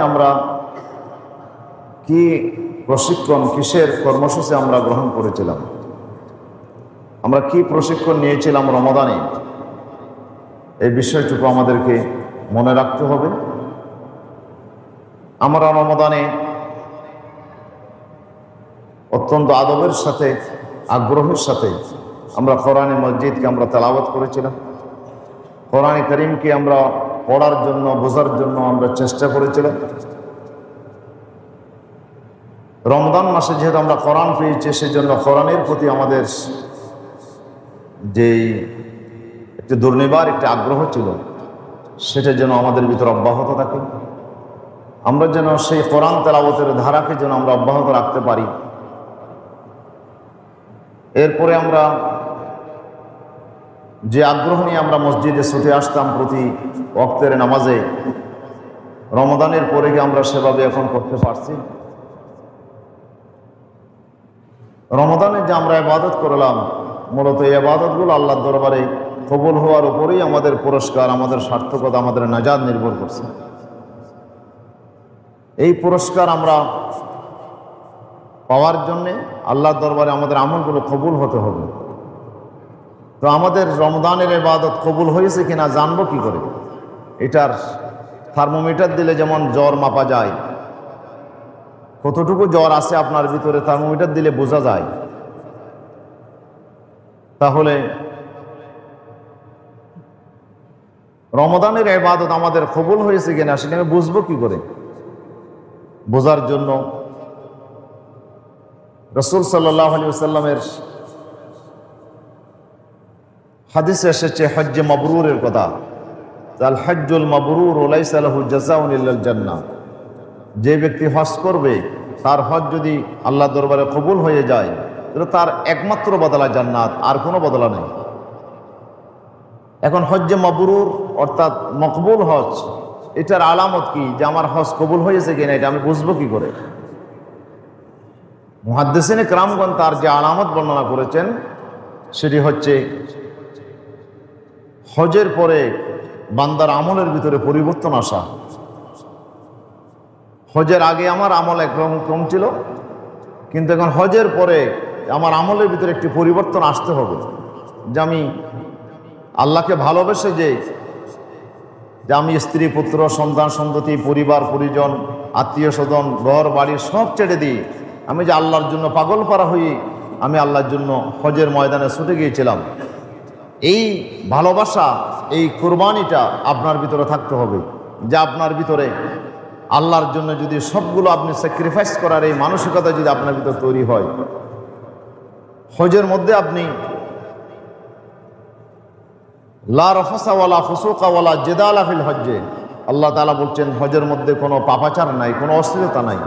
আমরা কি প্রশিক্ষণ কিসের কর্মসূচি আমরা গ্রহণ করেছিলাম, আমরা কি প্রশিক্ষণ নিয়েছিলাম রমাদানে, এই বিষয়টুকু আমাদেরকে মনে রাখতে হবে। আমরা রমাদানে অত্যন্ত আদবের সাথে আগ্রহের সাথে আমরা কোরআনে মসজিদকে আমরা তেলাওয়াত করেছিলাম। কোরআনে কারীমকে আমরা পড়ার জন্য বোঝার জন্য আমরা চেষ্টা করেছিলাম। রমজান মাসে যেহেতু আমরা কোরআন পেয়েছি, সেজন্য কোরআনের প্রতি আমাদের যেই একটি দুর্নিবার একটি আগ্রহ ছিল, সেটা যেন আমাদের ভিতরে অব্যাহত থাকে। আমরা যেন সেই কোরআন তেলাওয়াতের ধারাকে যেন আমরা অব্যাহত রাখতে পারি। এরপরে আমরা যে আগ্রহ নিয়ে আমরা মসজিদে ছুটে আসতাম প্রতি ওয়াক্তের নামাজে, রমাদানের পরে কি আমরা সেভাবে এখন করতে পারছি? রমাদানে যে আমরা ইবাদত করলাম, মূলত এই ইবাদতগুলো আল্লাহর দরবারে কবুল হওয়ার উপরেই আমাদের পুরস্কার, আমাদের সার্থকতা, আমাদের নাজাত নির্ভর করছে। এই পুরস্কার আমরা পাওয়ার জন্যে আল্লাহর দরবারে আমাদের আমলগুলো কবুল হতে হবে। তো আমাদের রমজানের ইবাদত কবুল হয়েছে কিনা জানবো কি করে? এটার থার্মোমিটার দিলে যেমন জ্বর মাপা যায়, কতটুকু জ্বর আছে আপনার ভিতরে থার্মোমিটার দিলে বোঝা যায়। তাহলে রমজানের ইবাদত আমাদের কবুল হয়েছে কিনা সেটা আমি বুঝবো কি করে? বোঝার জন্য রাসূল সাল্লাল্লাহু আলাইহি ওয়াসাল্লামের হাদিসে এসেছে হজ্জে মাবরুরের কথা। আল হজ্জুল মাবরুর লাইসা লাহু জাযাউন ইল্লাল জান্নাহ। যে ব্যক্তি হজ করবে, তার হজ যদি আল্লাহর দরবারে কবুল হয়ে যায়, তাহলে তার একমাত্র বদলা জান্নাত, আর কোনো বদলা নেই। এখন হজ্জে মাবরুর অর্থাৎ মকবুল হজ, এটার আলামত কি যে আমার হজ কবুল হয়েছে কিনা এটা আমি বুঝবো কি করে? মুহাদ্দিসিনে কেরামগণ তার যে আলামত বর্ণনা করেছেন সেটি হচ্ছে হজের পরে বান্দার আমলের ভিতরে পরিবর্তন আসা। হজের আগে আমার আমল একরকম ছিল, কিন্তু এখন হজের পরে আমার আমলের ভিতরে একটি পরিবর্তন আসতে হবে। যে আমি আল্লাহকে ভালোবেসে যে আমি স্ত্রী পুত্র সন্তান সন্ততি পরিবার পরিজন আত্মীয় স্বজন ঘর বাড়ি সব ছেড়ে দিই, আমি যে আল্লাহর জন্য পাগল পারা হয়ে আমি আল্লাহর জন্য হজের ময়দানে ছুটে গিয়েছিলাম, এই ভালোবাসা, এই কুরবানিটা আপনার ভিতরে থাকতে হবে। যে আপনার ভিতরে আল্লাহর জন্য যদি সবগুলো আপনি স্যাক্রিফাইস করার এই মানসিকতা যদি আপনার ভিতরে তৈরি হয়, হজের মধ্যে আপনি লা রফাসা ওয়ালা ফুসুকা ওয়ালা জিদালা ফিল হজ্জে, আল্লাহ তাআলা বলছেন হজের মধ্যে কোনো পাপাচার নাই, কোনো অশ্লীলতা নাই,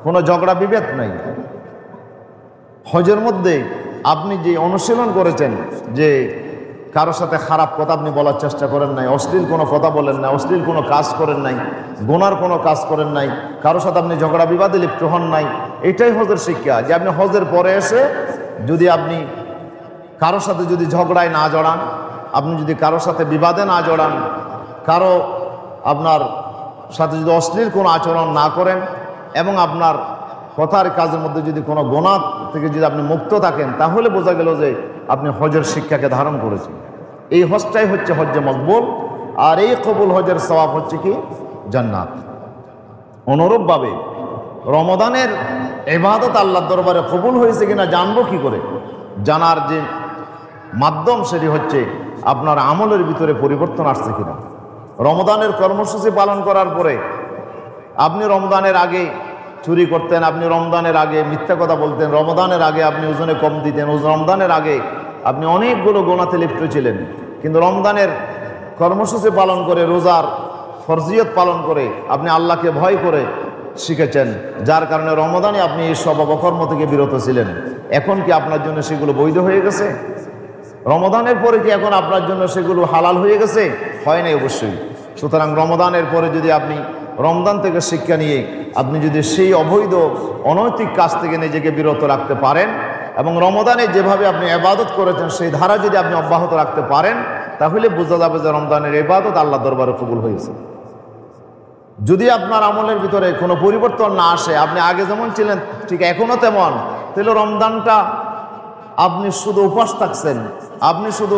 কোনো ঝগড়া বিভেদ নাই। হজের মধ্যে আপনি যে অনুশীলন করেছেন যে কারোর সাথে খারাপ কথা আপনি বলার চেষ্টা করেন নাই, অশ্লীল কোনো কথা বলেন নাই, অশ্লীল কোনো কাজ করেন নাই, গুনার কোনো কাজ করেন নাই, কারোর সাথে আপনি ঝগড়া বিবাদে লিপ্ত হন নাই, এটাই হজের শিক্ষা। যে আপনি হজের পরে এসে যদি আপনি কারোর সাথে যদি ঝগড়ায় না জড়ান, আপনি যদি কারোর সাথে বিবাদে না জড়ান, কারো আপনার সাথে যদি অশ্লীল কোনো আচরণ না করেন, এবং আপনার কথার কাজের মধ্যে যদি কোনো গুনাহ থেকে যদি আপনি মুক্ত থাকেন, তাহলে বোঝা গেল যে আপনি হজের শিক্ষাকে ধারণ করেছেন। এই হজটাই হচ্ছে হজ্জে মকবুল, আর এই কবুল হজের সওয়াব হচ্ছে কি? জান্নাত। অনুরূপভাবে রমাদানের ইবাদত আল্লাহর দরবারে কবুল হয়েছে কিনা জানবো কি করে? জানার যে মাধ্যম সেটি হচ্ছে আপনার আমলের ভিতরে পরিবর্তন আসছে কিনা। রমাদানের কর্মসূচি পালন করার পরে আপনি রমজানের আগে চুরি করতেন, আপনি রমজানের আগে মিথ্যা কথা বলতেন, রমজানের আগে আপনি ওজনে কম দিতেন, রমজানের আগে আপনি অনেকগুলো গুনাহে লিপ্ত ছিলেন, কিন্তু রমজানের কর্মসূচি পালন করে, রোজার ফরজিয়ত পালন করে আপনি আল্লাহকে ভয় করে শিখেছেন, যার কারণে রমজানে আপনি এই সব অপকর্ম থেকে বিরত ছিলেন। এখন কি আপনার জন্য সেগুলো বৈধ হয়ে গেছে? রমজানের পরে কি এখন আপনার জন্য সেগুলো হালাল হয়ে গেছে? হয় নাই অবশ্যই। সুতরাং রমজানের পরে যদি আপনি রমজান থেকে শিক্ষা নিয়ে আপনি যদি সেই অবৈধ অনৈতিক কাজ থেকে নিজেকে বিরত রাখতে পারেন, এবং রমজানে যেভাবে আপনি ইবাদত করেছেন সেই ধারা যদি আপনি অব্যাহত রাখতে পারেন, তাহলে বোঝা যাবে যে রমজানের ইবাদত আল্লাহর দরবারে কবুল হয়েছে। যদি আপনার আমলের ভিতরে কোনো পরিবর্তন না আসে, আপনি আগে যেমন ছিলেন ঠিক এখনো তেমন, তাহলে রমজানটা আপনি শুধু উপবাস থাকছেন, আপনি শুধু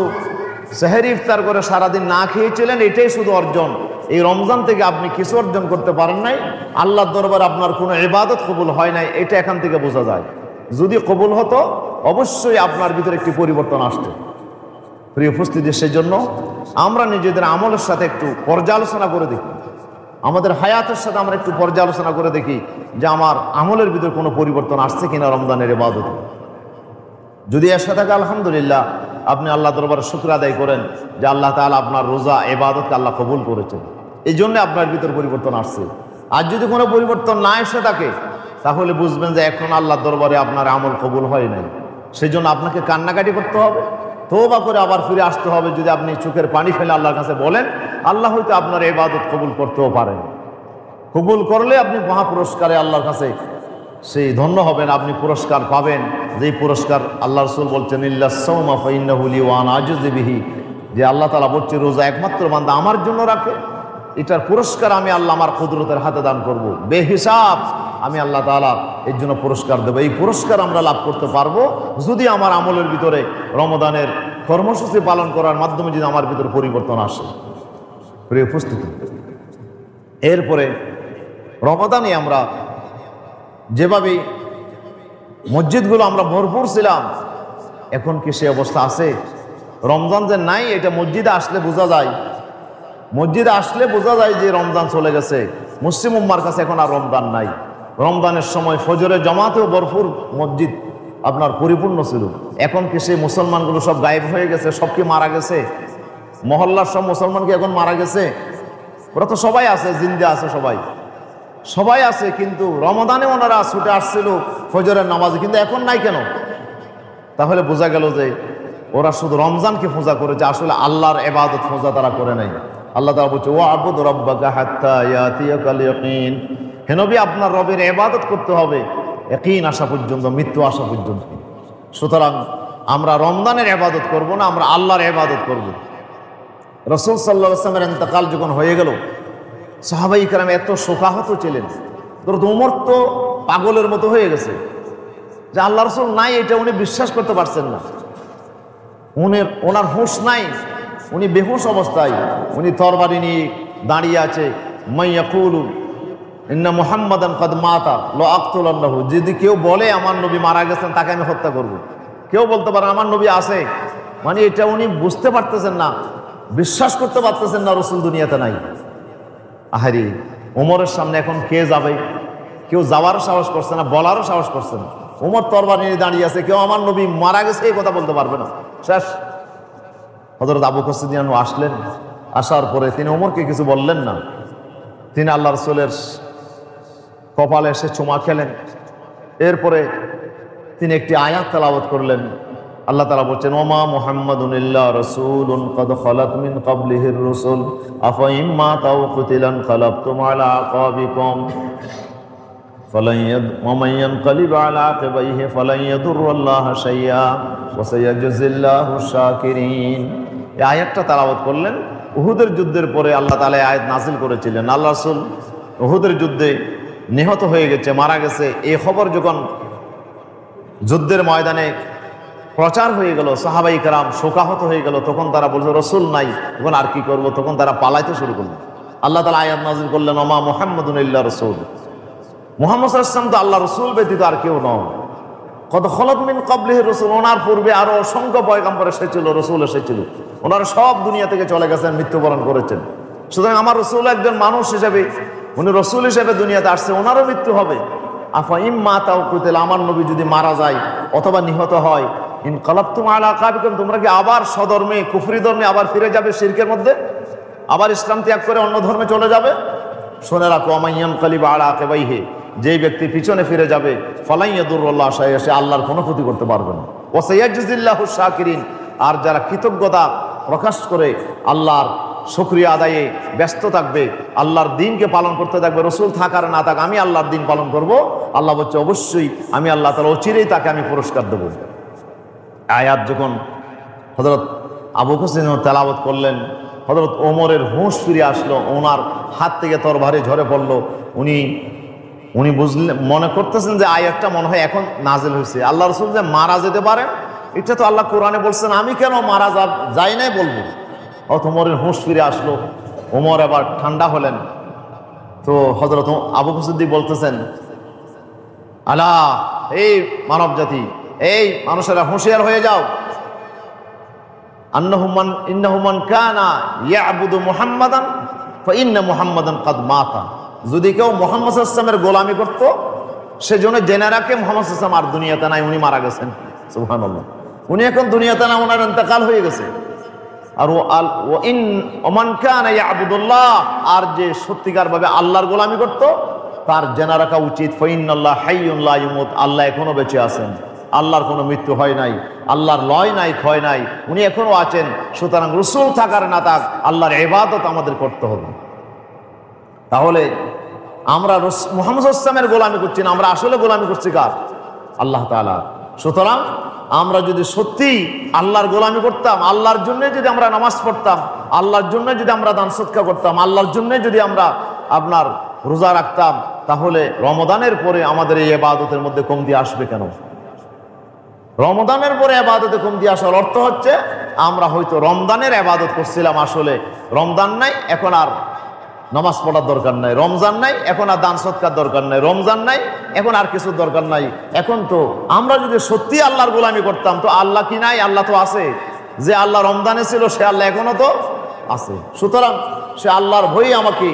সেহরি ইফতার করে সারাদিন না খেয়েছিলেন, এটাই শুধু অর্জন। এই রমজান থেকে আপনি কিছু অর্জন করতে পারেন নাই, আল্লাহর দরবারে আপনার কোনো ইবাদত কবুল হয় নাই, এটা এখান থেকে বোঝা যায়। যদি কবুল হতো অবশ্যই আপনার ভিতরে একটি পরিবর্তন আসতো। প্রিয় উপস্থিতি, সেজন্য আমরা নিজেদের আমলের সাথে একটু পর্যালোচনা করে দেখি, আমাদের হায়াতের সাথে আমরা একটু পর্যালোচনা করে দেখি যে আমার আমলের ভিতরে কোনো পরিবর্তন আসছে কিনা রমজানের ইবাদতে। যদি এসে থাকে আলহামদুলিল্লাহ, আপনি আল্লাহ দরবারে শুকর আদায় করেন যে আল্লাহ তাআলা আপনার রোজা ইবাদতকে আল্লাহ কবুল করেছেন, এই জন্য আপনার ভিতর পরিবর্তন আসছে। আর যদি কোনো পরিবর্তন না এসে থাকে, তাহলে বুঝবেন যে এখন আল্লাহ দরবারে আপনার আমল কবুল হয় নাই। সেই জন্য আপনাকে কান্নাকাটি করতে হবে, তওবা করে আবার ফিরে আসতে হবে। যদি আপনি চোখের পানি ফেলে আল্লাহর কাছে বলেন, আল্লাহ হয়তো আপনার ইবাদত কবুল করতেও পারেন। কবুল করলে আপনি মহা পুরস্কারে আল্লাহর কাছে সেই ধন্য হবেন, আপনি পুরস্কার পাবেন। যেই পুরস্কার আল্লাহ রাসূল বলছেন, ইল্লাস সাওমা ফাইন্নাহু লি ওয়া আনা আজজি বিহি, যে আল্লাহ তাআলা বলছে রোজা একমাত্র বান্দা আমার জন্য রাখে, এটার পুরস্কার আমি আল্লাহ আমার কুদরতের হাতে দান করব, বেহিসাব আমি আল্লাহ তাআলা এর জন্য পুরস্কার দেবো। এই পুরস্কার আমরা লাভ করতে পারবো যদি আমার আমলের ভিতরে রমজানের কর্মসূচি পালন করার মাধ্যমে যদি আমার ভিতরে পরিবর্তন আসে। প্রিয় উপস্থিতি, এরপরে রমাদানে আমরা যেভাবে মসজিদগুলো আমরা ভরপুর ছিলাম, এখন কি সে অবস্থা আছে? রমজান যে নাই এটা মসজিদে আসলে বোঝা যায়, মসজিদে আসলে বোঝা যায় যে রমজান চলে গেছে। মুসলিম উম্মার কাছে এখন আর রমজান নাই। রমজানের সময় ফজরের জামাতেও ভরপুর মসজিদ আপনার পরিপূর্ণ ছিল। এখন কি সেই মুসলমানগুলো সব গায়েব হয়ে গেছে? সব কি মারা গেছে? মহল্লার সব মুসলমান কি এখন মারা গেছে? ওরা তো সবাই আছে, জিন্দা আছে, সবাই আছে, কিন্তু রমাদানে ওনারা ছুটে আসছিল ফজরের নামাজে, কিন্তু এখন নাই কেন? তাহলে বোঝা গেল যে ওরা শুধু রমজানকে পূজা করেছে, আসলে আল্লাহর ইবাদত পূজা তারা করে নাই। আল্লাহ তাআলা বলছে, ওয়া'বুদ রাব্বাকা হাত্তা ইয়াতিয়াকাল ইয়াকিন, হে নবী আপনার রবের ইবাদত করতে হবে ইয়াকিন আসা পর্যন্ত, মৃত্যু আসা পর্যন্ত। সুতরাং আমরা রমজানের ইবাদত করব না, আমরা আল্লাহর ইবাদত করব। রাসূল সাল্লাল্লাহু আলাইহি ওয়াসাল্লামের ইন্তেকাল যখন হয়ে গেল, সাহাবায়ে কেরাম এত শোকাহত ছিলেন। ওমর তো পাগলের মতো হয়ে গেছে যে আল্লাহ রাসূল নাই, এটা উনি বিশ্বাস করতে পারছেন না। ওনার হুঁশ নাই, উনি বেহুশ অবস্থায়, উনি তরবারি নিয়ে দাঁড়িয়ে আছে। মাইয়াকুলু ইন্না মুহাম্মাদান কাদ মাতা লা আকতুলান্নাহু, যদি কেউ বলে আমার নবী মারা গেছেন তাকে আমি হত্যা করব। কেউ বলতে পারে আমার নবী আছে, মানে এটা উনি বুঝতে পারতেছেন না, বিশ্বাস করতে পারতেছেন না রাসূল দুনিয়াতে নাই। আহারি, ওমরের সামনে এখন কে যাবে? কেউ যাওয়ারও সাহস করছে না, বলারও সাহস করছে না। ওমর তরবারি নিয়ে দাঁড়িয়ে আছে, কেউ আমার নবী মারা গেছে এই কথা বলতে পারবে না। শেষ। হযরত আবু বকর সিদ্দিক আসলেন, আসার পরে তিনি ওমরকে কিছু বললেন না, তিনি আল্লাহ রাসূলের কপালে এসে চুমা খেলেন। এরপরে তিনি একটি আয়াত তেলাওয়াত করলেন। আল্লাহ তাআলা বলছেন, ওমা মুহাম্মাদুন ইল্লা রাসূলুন ক্বাদ খালাত মিন ক্বাবলিহির রুসুল আফা ইম্মা তাও কুতিলান কালাবতুম আলা আকাবিকুম ومن ينقلب على عقبيه فلن يضر الله شيئا وسيجزي الله الشاكرين। এই আয়াতটা তেলাওয়াত করলেন। উহুদের যুদ্ধের পরে আল্লাহ তাআলা এই আয়াত নাযিল করেছিলেন। আল্লাহ রাসূল উহুদের যুদ্ধে নিহত হয়ে গেছে, মারা গেছে, এই খবর যখন যুদ্ধের ময়দানে প্রচার হয়ে গেল, সাহাবায়ে কেরাম শোকাহত হয়ে গেল। তখন তারা বলছে রাসূল নাই, তখন আর কি করব? তখন তারা পালাইতে শুরু করলো। আল্লাহ তাআলা আয়াত নাযিল করলেন, ওমা মুহাম্মাদুন ইল্লা রাসূল, মুহাম্মদ সাল্লাল্লাহু আলাইহি ওয়াসাল্লাম তো আল্লাহ রাসূল ব্যতীত আর কেউ নন। কদ খালাত মিন ক্বাবলিহির রাসূল, ওনার পূর্বে আরো অসংখ্য পয়গম্বর এসেছিল, রাসূল এসেছিল, ওনারা সব দুনিয়া থেকে চলে গেছেন, মৃত্যুবরণ করেছেন। সুতরাং আমার রাসূল একজন মানুষ হিসেবে, উনি রাসূল হিসেবে দুনিয়াতে আসছে, ওনারও মৃত্যু হবে। আফা ইম্মা তাও কুতিলা, আমার নবী যদি মারা যায় অথবা নিহত হয়, ইনকালাবতুম আলা আকাবিকুম, তোমরা কি আবার স্বধর্মে, কুফরি ধর্মে আবার ফিরে যাবে, শিরকের মধ্যে আবার ইসলাম ত্যাগ করে অন্য ধর্মে চলে যাবে? শুনে রাখো, মাইয়ানকালিব আলা আকাবাইহি, যেই ব্যক্তি পিছনে ফিরে যাবে, ফালাই ইয়াদুরুল্লাহ শাইআ, সে আল্লাহর কোনো ক্ষতি করতে পারবে না। ওয়া সাইয়াজজিল্লাহু শাকিরিন, আর যারা কৃতজ্ঞতা প্রকাশ করে আল্লাহর শুকরিয়া আদায়ে ব্যস্ত থাকবে, আল্লাহর দ্বীনকে পালন করতে থাকবে, রাসূল থাক আর না থাক, আমি আল্লাহর দ্বীন পালন করব, আল্লাহ বলছে অবশ্যই আমি আল্লাহ তাআলা অচিরেই তাকে আমি পুরস্কার দেব। আয়াত যখন হযরত আবু হুসাইন তেলাওয়াত করলেন। হযরত ওমরের হুঁশ ফিরে আসলো, ওনার হাত থেকে তরবারি ঝরে পড়লো। উনি বুঝলেন, মনে করতেছেন যে আয়াতটা মনে হয় এখন নাজিল হয়েছে। আল্লাহ রাসূল যে মারা যেতে পারেন, এটা তো আল্লাহ কোরআনে বলছেন, আমি কেন মারা যাই নাই বলবো। ওমরের হুঁশ ফিরে আসলো, ওমর আবার ঠান্ডা হলেন। তো হযরত আবু বকর সিদ্দিক বলতেছেন, আলা, এই মানব জাতি, এই মানুষেরা হুঁশিয়ার হয়ে যাও, ইন্নাহু মান কানা ইয়াবুদু মুহাম্মাদান ফাইন্না মুহাম্মাদান কাদ মাতা। যদি কেউ মুহাম্মদ সাল্লাল্লাহু আলাইহি ওয়াসাল্লামের গোলামি করত, সেজন্য জেনে রাখে মুহাম্মদ সাল্লাল্লাহু আলাইহি ওয়াসাল্লাম আর দুনিয়াতে নাই, উনি মারা গেছেন। সুবহানাল্লাহ, উনি এখন দুনিয়াতে না, ওনার ইন্তেকাল হয়ে গেছে। আর ওমান কানা ইয়াবুদুল্লাহ, আর যে সত্যিকার ভাবে আল্লাহর গোলামি করত, তার জেনে রাখা উচিত ফাইন্নাল্লাহ হাইয়ুন লা ইয়ামুত, আল্লাহ এখনো বেঁচে আছেন, আল্লাহর কোনো মৃত্যু হয় নাই, আল্লাহর লয় নাই, ক্ষয় নাই, উনি এখনো আছেন। সুতরাং রাসূল থাকার না থাক, আল্লাহর ইবাদত আমাদের করতে হবে। তাহলে আমরা মুহাম্মদ সাল্লাল্লাহু আলাইহি ওয়াসাল্লামের গোলামি করছি না, আমরা আসলে গোলামি করছি কার? আল্লাহ তাআলা। সুতরাং আমরা যদি সত্যি আল্লাহর গোলামি করতাম, আল্লাহর জন্য যদি আমরা নামাজ পড়তাম, আল্লাহর জন্য যদি আমরা দান সদকা করতাম, আল্লাহর জন্য যদি আমরা আপনার রোজা রাখতাম, তাহলে রমজানের পরে আমাদের এই ইবাদতের মধ্যে কমতি আসবে কেন? রমজানের পরে ইবাদতে কমতি আসার অর্থ হচ্ছে আমরা হয়তো রমজানের ইবাদত করছিলাম, আসলে রমজান নাই, এখন আর নামাজ পড়ার দরকার নাই, রমজান নাই, এখন আর দান সৎকার দরকার নাই, রমজান নাই, এখন আর কিছু দরকার নাই। এখন তো আমরা যদি সত্যি আল্লাহর গোলামি করতাম, তো আল্লাহ কি নাই? আল্লাহ তো আছে। যে আল্লাহ রমজানে ছিল, সে আল্লাহ এখনো তো আছে। সুতরাং সে আল্লাহর ভয়ে আমাকে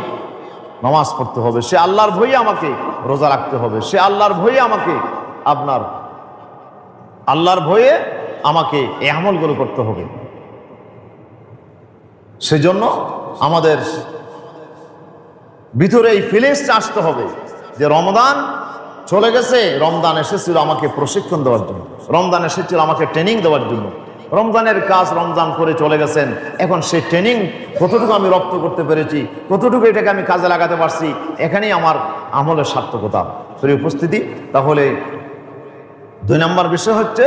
নামাজ পড়তে হবে, সে আল্লাহর ভয়ে আমাকে রোজা রাখতে হবে, সে আল্লাহর ভয়ে আমাকে আপনার আল্লাহর ভয়ে আমাকে এই আমলগুলো করতে হবে। সেজন্য আমাদের ভিতরে এই ফিলিংসটা আসতে হবে যে রমজান চলে গেছে, রমজান এসেছিল আমাকে প্রশিক্ষণ দেওয়ার জন্য, রমজান এসেছিল আমাকে ট্রেনিং দেওয়ার জন্য। রমজানের কাজ রমজান করে চলে গেছেন, এখন সেই ট্রেনিং কতটুকু আমি রপ্ত করতে পেরেছি, কতটুকু এটাকে আমি কাজে লাগাতে পারছি, এখানেই আমার আমলের সার্থকতা। প্রিয় উপস্থিতি, তাহলে 2 নম্বর বিষয় হচ্ছে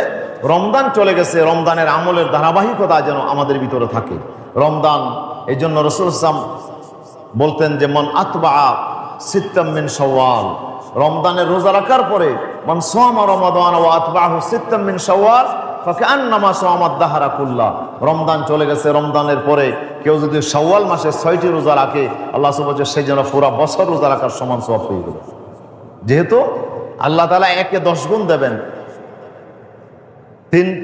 রমজান চলে গেছে, রমজানের আমলের ধারাবাহিকতা যেন আমাদের ভিতরে থাকে। রমজান, এই জন্য রাসূল সাল্লাল্লাহু আলাইহি ওয়াসাল্লাম বলতেন যে মান আতবা সিত্তাম মিন শাওয়াল, রমজানের রোজা রাখার পরে মান সামা রমাদান ওয়া আতবাহু সিত্তাম মিন শাওয়াল ফাকান্নামা সামাদ দাহরা কুল্লা। রমজান চলে গেছে, রমজানের পরে কেউ যদি শাওয়াল মাসে 6টি রোজা রাখে, আল্লাহ সুবহানাহু ওয়া তাআলা সেই জন্য পুরো বছর রোজা রাখার সমান সওয়াব পেয়ে গেল। যেহেতু আল্লাহ তাআলা একে 10 গুণ দেবেন,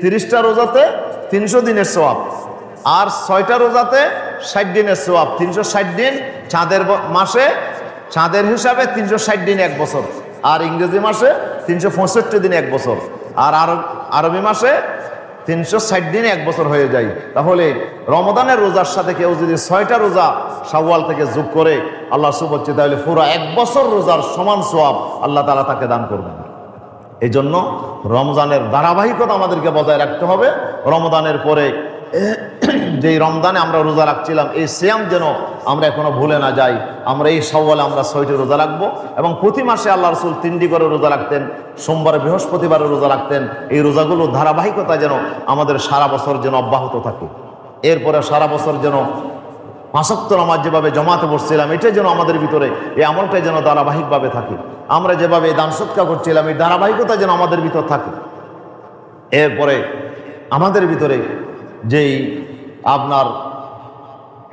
30টা রোজাতে 300 দিনের সওয়াব, আর 6টা রোজাতে 60 দিনের সওয়াব। 360 দিন চাঁদের মাসে, চাঁদের হিসাবে 360 দিন 1 বছর, আর ইংরেজি মাসে 365 দিন 1 বছর, আর আরবি মাসে 360 দিন 1 বছর হয়ে যায়। তাহলে রমজানের রোজার সাথে কেউ যদি 6টা রোজা শাওয়াল থেকে যোগ করে, আল্লাহ সুবহানাহু ওয়া তাআলা তাহলে পুরো 1 বছর রোজার সমান সওয়াব আল্লাহ তাআলা তাকে দান করবেন। এই জন্য রমজানের ধারাবাহিকতা আমাদেরকে বজায় রাখতে হবে। রমজানের পরে যেই রমজানে আমরা রোজা রাখছিলাম, এই সিয়াম যেন আমরা এখনো ভুলে না যাই। আমরা এই শাওয়ালে আমরা 6টি রোজা রাখবো, এবং প্রতি মাসে আল্লাহ রাসূল 3টি করে রোজা রাখতেন, সোমবার বৃহস্পতিবারে রোজা রাখতেন। এই রোজাগুলো ধারাবাহিকতা যেন আমাদের সারা বছর যেন অব্যাহত থাকে। এরপরে সারা বছর যেন 5 ওয়াক্ত নামাজ যেভাবে জমাতে বসছিলাম, এটাই যেন আমাদের ভিতরে, এই আমলটাই যেন ধারাবাহিকভাবে থাকে। আমরা যেভাবে দান সদকা করছিলাম, এই ধারাবাহিকতা যেন আমাদের ভিতর থাকে। এরপরে আমাদের ভিতরে যেই আপনার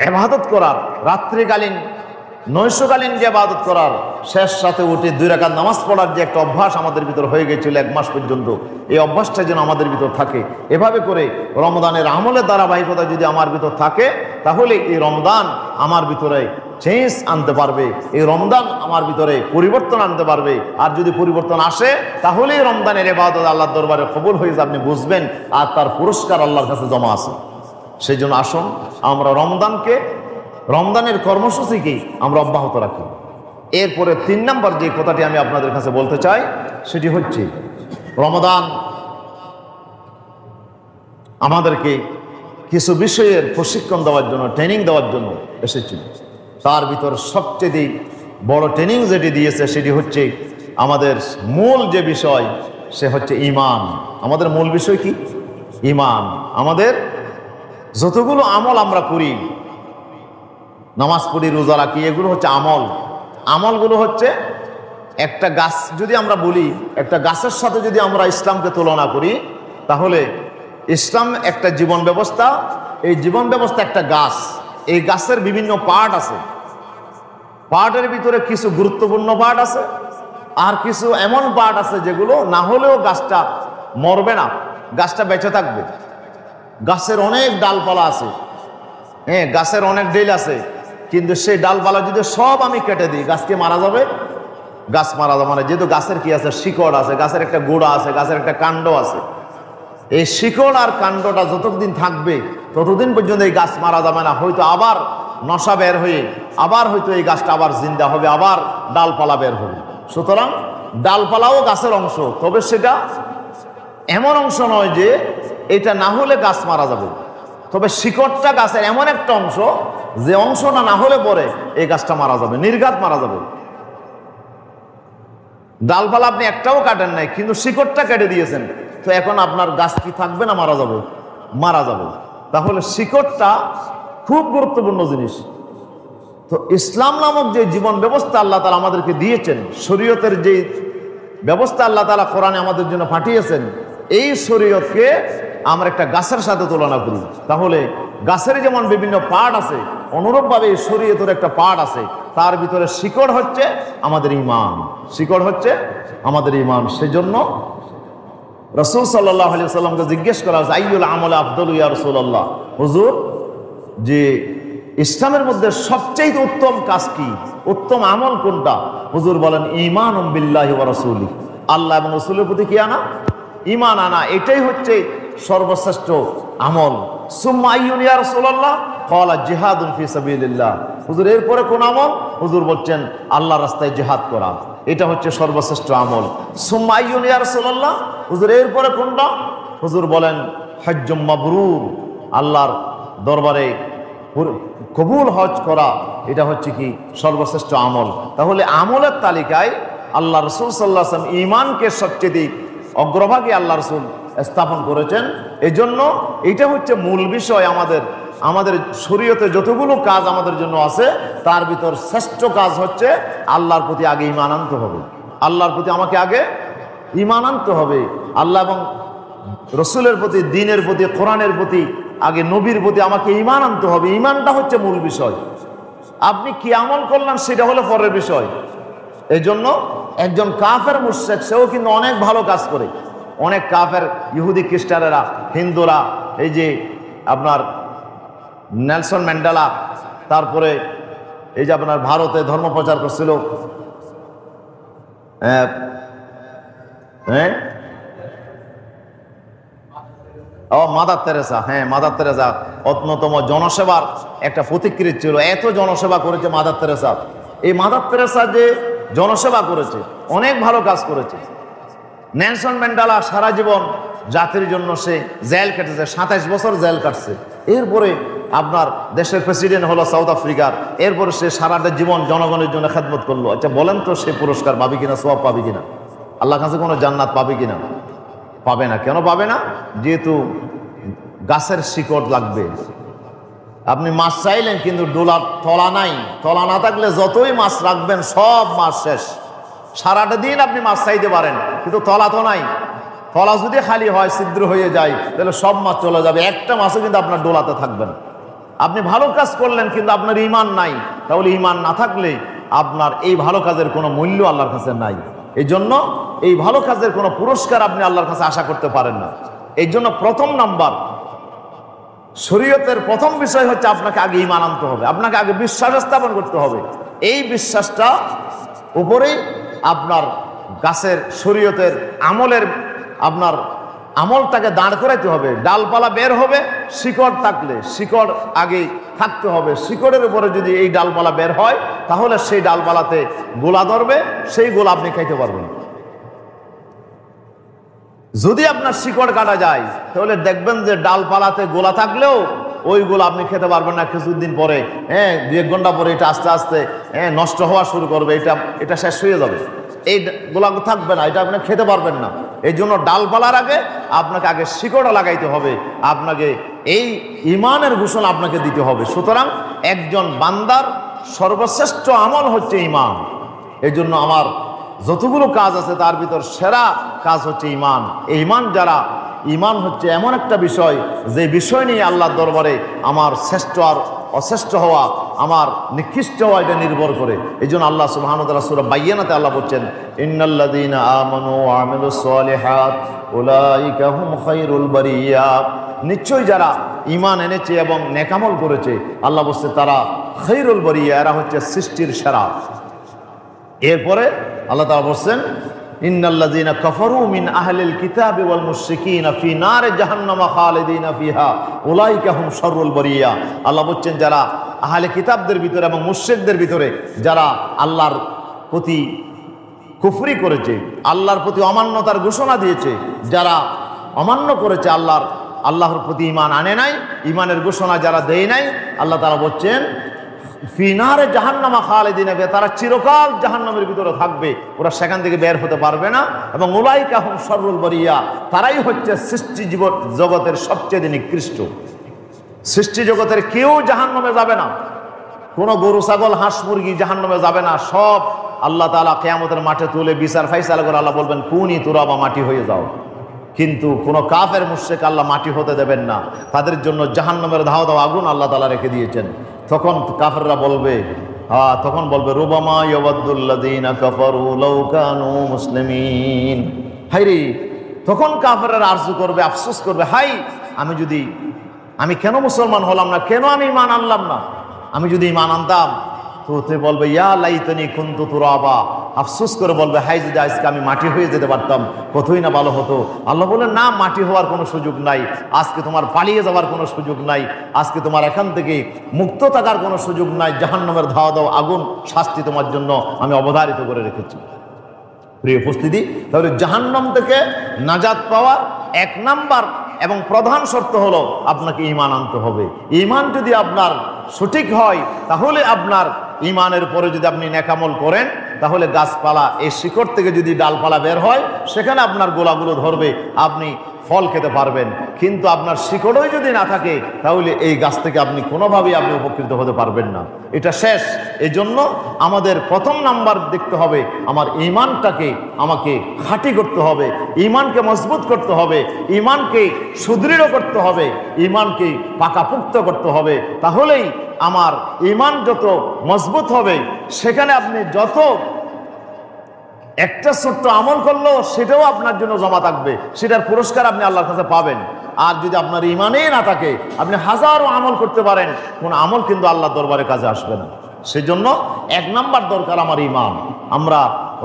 ইবাদত করার, রাত্রিকালীন নৈশকালীন যে ইবাদত করার, শেষ রাতে উঠে 2 রাকাত নামাজ পড়ার যে একটা অভ্যাস আমাদের ভিতর হয়ে গেছিল 1 মাস পর্যন্ত, এই অভ্যাসটা যেন আমাদের ভিতর থাকে। এভাবে করে রমজানের আমলের ধারাবাহিকতা যদি আমার ভিতর থাকে, তাহলে এই রমজান আমার ভিতরে চেঞ্জ আনতে পারবে, এই রমজান আমার ভিতরে পরিবর্তন আনতে পারবে। আর যদি পরিবর্তন আসে, তাহলেই রমজানের ইবাদত আল্লাহর দরবারে কবুল হয়ে যাবে, আপনি বুঝবেন, আর তার পুরস্কার আল্লাহর কাছে জমা আছে। সেই জন্য আসুন আমরা রমজানের কর্মসূচিকে আমরা অব্যাহত রাখি। এরপরে 3 নম্বর যে কথাটি আমি আপনাদের কাছে বলতে চাই, সেটি হচ্ছে রমজান আমাদেরকে কিছু বিষয়ের প্রশিক্ষণ দেওয়ার জন্য, ট্রেনিং দেওয়ার জন্য এসেছিল। তার ভিতর সবচেয়ে বড় ট্রেনিং যেটি দিয়েছে, সেটি হচ্ছে আমাদের মূল যে বিষয়, সে হচ্ছে ঈমান। আমাদের মূল বিষয় কি? ঈমান। আমাদের যতগুলো আমল আমরা করি, নামাজ পড়ি, রোজা রাখি, এগুলো হচ্ছে আমল। আমলগুলো হচ্ছে একটা গাছ, যদি আমরা বলি একটা গাছের সাথে যদি আমরা ইসলামকে তুলনা করি, তাহলে ইসলাম একটা জীবন ব্যবস্থা, এই জীবন ব্যবস্থা একটা গাছ। এই গাছের বিভিন্ন পার্ট আছে, পার্টের ভিতরে কিছু গুরুত্বপূর্ণ পার্ট আছে, আর কিছু এমন পার্ট আছে যেগুলো না হলেও গাছটা মরবে না, গাছটা বেঁচে থাকবে। গাছের অনেক ডালপালা আছে, হ্যাঁ, গাছের অনেক ডেল আছে, কিন্তু সেই ডালপালা যদি সব আমি কেটে দিই, গাছকে মারা যাবে? গাছ মারা যাবে না। যেহেতু গাছের কি আছে, শিকড় আছে, গাছের একটা গোড়া আছে, গাছের একটা কাণ্ড আছে। এই শিকড় আর কাণ্ডটা যতদিন থাকবে ততদিন পর্যন্ত এই গাছ মারা যাবে না। হয়তো আবার নশা বের হয়ে আবার হয়তো এই গাছটা আবার জিন্দা হবে, আবার ডালপালা বের হবে। সুতরাং ডালপালাও গাছের অংশ, তবে সেটা এমন অংশ নয় যে এটা না হলে গাছ মারা যাবে। তবে শিকড়টা গাছের এমন একটা অংশ যে অংশটা না হলে পরে এই গাছটা মারা যাবে, নির্ঘাত মারা যাবে। ডালপালা আপনি একটাও কাটেন নাই, কিন্তু শিকড়টা কেটে দিয়েছেন, তো এখন আপনার গাছ কি থাকবে না মারা যাবে? মারা যাবে। তাহলে শিকড়টা খুব গুরুত্বপূর্ণ জিনিস। তো ইসলাম নামক যে জীবন ব্যবস্থা আল্লাহ তাআলা আমাদেরকে দিয়েছেন, শরীয়তের যে ব্যবস্থা আল্লাহ তাআলা কোরআনে আমাদের জন্য পাঠিয়েছেন, এই শরীয়তকে আমরা একটা গাছের সাথে তুলনা করি, তাহলে গাছের যেমন বিভিন্ন পার্ট আছে, অনুরূপভাবে এই শরীয়তের একটা পার্ট আছে। তার ভিতরে শিকড় হচ্ছে আমাদের ঈমান, শিকড় হচ্ছে আমাদের ঈমান। সেজন্য রাসূল সাল্লাল্লাহু আলাইহি ওয়াসাল্লামকে জিজ্ঞেস করা হয়েছে, আইয়ুল আমল আফদলু ইয়া রাসূলুল্লাহ, হুজুর, যে ইসলামের মধ্যে সবচেয়ে উত্তম কাজ কি, উত্তম আমল কোনটা? হুজুর বলেন, ঈমানুম বিল্লাহি ওয়া রাসূলিহি, আল্লাহ এবং রাসূলের প্রতি কি আনা? ঈমান আনা। এটাই হচ্ছে সর্বশ্রেষ্ঠ আমল। সুম্মা আইয়ুন ইয়া রাসূলুল্লাহ, ক্বালা জিহাদুন ফি সাবিলিল্লাহ। হুজুর এরপরে কোন আমল? হুজুর বলছেন আল্লাহর রাস্তায় জিহাদ করা, এটা হচ্ছে সর্বশ্রেষ্ঠ আমল। সুম্মা আইয়ুন ইয়া রাসূলুল্লাহ, হুজুর এরপরে কোনটা? হুজুর বলেন হজ্জুম মাবরুর, আল্লাহর দরবারে কবুল হজ করা, এটা হচ্ছে কি সর্বশ্রেষ্ঠ আমল। তাহলে আমলের তালিকায় আল্লাহ রাসূল সাল্লাল্লাহু আলাইহি ওয়াসাল্লাম ঈমানকে সবচেয়ে অগ্রভাগে আল্লাহ রাসূল স্থাপন করেছেন। এজন্য এটা হচ্ছে মূল বিষয়। আমাদের শরীয়তে যতগুলো কাজ আমাদের জন্য আছে, তার ভিতর শ্রেষ্ঠ কাজ হচ্ছে আল্লাহর প্রতি আগে ঈমান আনতে হবে। আল্লাহর প্রতি আমাকে আগে ঈমান আনতে হবে। আল্লাহ এবং রসুলের প্রতি, দ্বীনের প্রতি, কোরআনের প্রতি, আগে নবীর প্রতি আমাকে ঈমান আনতে হবে। ঈমানটা হচ্ছে মূল বিষয়। আপনি কি আমল করলেন সেটা হলো পরের বিষয়। এই জন্য একজন কাফের মুশরিক, সেও কিন্তু অনেক ভালো কাজ করে। অনেক কাফের ইহুদি খ্রিস্টানেরা, হিন্দুরা, এই যে আপনার নেলসন ম্যান্ডেলা, তারপরে এই যে আপনার ভারতে ধর্ম প্রচার করছিল, মাদার তেরেসা, হ্যাঁ মাদার তেরেসা অন্যতম জনসেবার একটা প্রতিকৃতি ছিল। এত জনসেবা করেছে মাদার তেরেসা। এই মাদার তেরেসা যে জনসেবা করেছে, অনেক ভালো কাজ করেছে। নেলসন ম্যান্ডেলা সারা জীবন জাতির জন্য সে জেল কেটেছে, 27 বছর জেল কাটছে। এরপরে আপনার দেশের প্রেসিডেন্ট হলো সাউথ আফ্রিকার, এরপরে সে সারাটা জীবন জনগণের জন্য খেদমত করলো। আচ্ছা বলেন তো, সে পুরস্কার পাবে কিনা, সওয়াব পাবে কিনা, আল্লাহর কাছে কোনো জান্নাত পাবে কিনা? পাবে না। কেন পাবে না? যেহেতু গাছের শিকড় লাগবে। আপনি মাছ চাইলেন কিন্তু ডোলার তলা নাই, তলা না থাকলে যতই মাছ রাখবেন সব মাছ শেষ। সারাটা দিন আপনি মাছ চাইতে পারেন, কিন্তু তলা তো নাই। তলা যদি খালি হয়, ছিদ্র হয়ে যায়, তাহলে সব মাছ চলে যাবে, একটা মাছও কিন্তু আপনার ডোলাতে থাকবে না। আপনি ভালো কাজ করলেন কিন্তু আপনার ঈমান নাই, তাহলে ঈমান না থাকলে আপনার এই ভালো কাজের কোনো মূল্য আল্লাহর কাছে নাই। এই জন্য এই ভালো কাজের কোনো পুরস্কার আপনি আল্লাহর কাছে আশা করতে পারেন না। এই জন্য প্রথম নাম্বার, শরীয়তের প্রথম বিষয় হচ্ছে আপনাকে আগে ঈমান আনতে হবে, আপনাকে আগে বিশ্বাস স্থাপন করতে হবে। এই বিশ্বাসটা উপরেই আপনার গাছের শরীয়তের আমলের আপনার আমলটাকে দাঁড় করাইতে হবে। ডালপালা বের হবে, শিকড় থাকলে শিকড় আগে থাকতে হবে। শিকড়ের উপরে যদি এই ডালপালা বের হয়, তাহলে সেই ডালপালাতে গোলা ধরবে, সেই গোলা আপনি খাইতে পারবেন। যদি আপনার শিকড় কাটা যায়, তাহলে দেখবেন যে ডালপালাতে গোলা থাকলেও ওই গোলা আপনি খেতে পারবেন না। কিছুদিন পরে, 2-1 ঘন্টা পরে এটা আস্তে আস্তে নষ্ট হওয়া শুরু করবে, এটা শেষ হয়ে যাবে। এই গোলা থাকবে না, এটা আপনি খেতে পারবেন না। এই জন্য ডালপালার আগে আপনাকে আগে শিকড় লাগাইতে হবে। আপনাকে এই ঈমানের ঘোষণা আপনাকে দিতে হবে। সুতরাং একজন বান্দার সর্বশ্রেষ্ঠ আমল হচ্ছে ঈমান। এই জন্য আমার যতগুলো কাজ আছে তার ভিতর সেরা কাজ হচ্ছে ঈমান। এই ঈমান হচ্ছে এমন একটা বিষয়, যে বিষয় নিয়ে আল্লাহর দরবারে আমার শ্রেষ্ঠ আর অশ্রেষ্ঠ হওয়া, আমার নিকৃষ্ট হওয়া, এটা নির্ভর করে। এই জন্য আল্লাহ সুবহানাহু ওয়া তাআলা সূরা বাইয়ানাতে আল্লাহ বলছেন, ইন্নাল্লাযীনা আমানু ওয়া আমিলুস সালিহাত উলাইকা হুম খায়রুল বারিয়া। নিশ্চয়ই যারা ঈমান এনেছে এবং নেকামল করেছে, আল্লাহ বলছে তারা খায়রুল বারিয়া, এরা হচ্ছে সৃষ্টির সেরা। এরপরে আল্লাহ তাআলা বলছেন, ইন্নাল্লাযীনা কাফারু মিন আহলিল কিতাবি ওয়াল মুশরিকিনা ফি নারি জাহান্নামা খালিদিনা ফিহা উলাইকা হুম শাররুল বারিয়া। আল্লাহ বলছেন যারা আহলে কিতাবদের ভিতরে এবং মুশরিকদের ভিতরে যারা আল্লাহর প্রতি কুফরি করেছে, আল্লাহর প্রতি অমান্যতার ঘোষণা দিয়েছে, যারা অমান্য করেছে, আল্লাহর প্রতি ঈমান আনে নাই, ঈমানের ঘোষণা যারা দেয় নাই, আল্লাহ তাআলা বলছেন ফি নারে জাহান্নামা খালিদিনা ফিহা, তারা চিরকাল জাহান্নামের ভিতরে থাকবে, ওরা সেখান থেকে বের হতে পারবে না। এবং উলাইকা হুম শাররুল বারিয়া, তারাই হচ্ছে সৃষ্টি জগতের সবচেয়ে নিকৃষ্ট। সৃষ্টি জগতের কেউ জাহান্নামে যাবে না, কোনো গরু ছাগল হাঁস মুরগি জাহান্নামে যাবে না। সব আল্লাহ তাআলা কিয়ামতের মাঠে তুলে বিচার ফাইসালা করে আল্লাহ বলবেন কুনি তুরাবা, মাটি হয়ে যাও। কিন্তু কোনো কাফের মুশরিক আল্লাহ মাটি হতে দেবেন না, তাদের জন্য জাহান্নামের ধাও ধাও আগুন আল্লাহ তাআলা রেখে দিয়েছেন। তখন কাফেররা বলবে, তখন বলবে রুবামা ইয়াওয়াদ্দুল্লাযীনা কাফারু লাউ কানু মুসলিমিন। হায়রে, তখন কাফেররা আরজু করবে, আফসোস করবে, হাই আমি কেন মুসলমান হলাম না, কেন আমি ঈমান আনলাম না। আমি যদি ঈমান আনতাম তো বলবে ইয়া লাইতানি কুনতু তুরাবা, আফসোস করে বলবে হাই যদি আজকে আমি মাটি হয়ে যেতে পারতাম কতই না ভালো হতো। আল্লাহ বলেন না, মাটি হওয়ার কোনো সুযোগ নাই, আজকে তোমার পালিয়ে যাওয়ার কোনো সুযোগ নাই, আজকে তোমার এখান থেকে মুক্ত থাকার কোনো সুযোগ নাই। জাহান্নামের ধাওয়া দাও আগুন শাস্তি তোমার জন্য আমি অবধারিত করে রেখেছি। প্রিয় উপস্থিতি, তাহলে জাহান্নাম থেকে নাজাত পাওয়ার এক নাম্বার এবং প্রধান শর্ত হলো আপনাকে ঈমান আনতে হবে। ঈমান যদি আপনার সঠিক হয়, তাহলে আপনার ঈমানের পরে যদি আপনি নেকামল করেন, তাহলে গাছপালা এই শিকড় থেকে যদি ডালপালা বের হয়, সেখানে আপনার গোলাগুলো ধরবে, আপনি ফল খেতে পারবেন। কিন্তু আপনার শিকড়ই যদি না থাকে, তাহলে এই গাছ থেকে আপনি কোনোভাবেই আপনি উপকৃত হতে পারবেন না, এটা শেষ। এই জন্য আমাদের প্রথম নাম্বার দেখতে হবে, আমার ঈমানটাকে আমাকে খাঁটি করতে হবে, ঈমানকে মজবুত করতে হবে, ঈমানকে সুদৃঢ় করতে হবে, ঈমানকে পাকাপুক্ত করতে হবে। তাহলেই আমার ঈমান যত মজবুত হবে, সেখানে আপনি যত একটা ছোট্ট আমল করলেও সেটাও আপনার জন্য জমা থাকবে, সেটার পুরস্কার আপনি আল্লাহর কাছে পাবেন। আর যদি আপনার ঈমানই না থাকে, আপনি হাজারো আমল করতে পারেন, কোন আমল কিন্তু আল্লাহর দরবারে কাজে আসবে না। সেজন্য এক নাম্বার দরকার আমার ঈমান। আমরা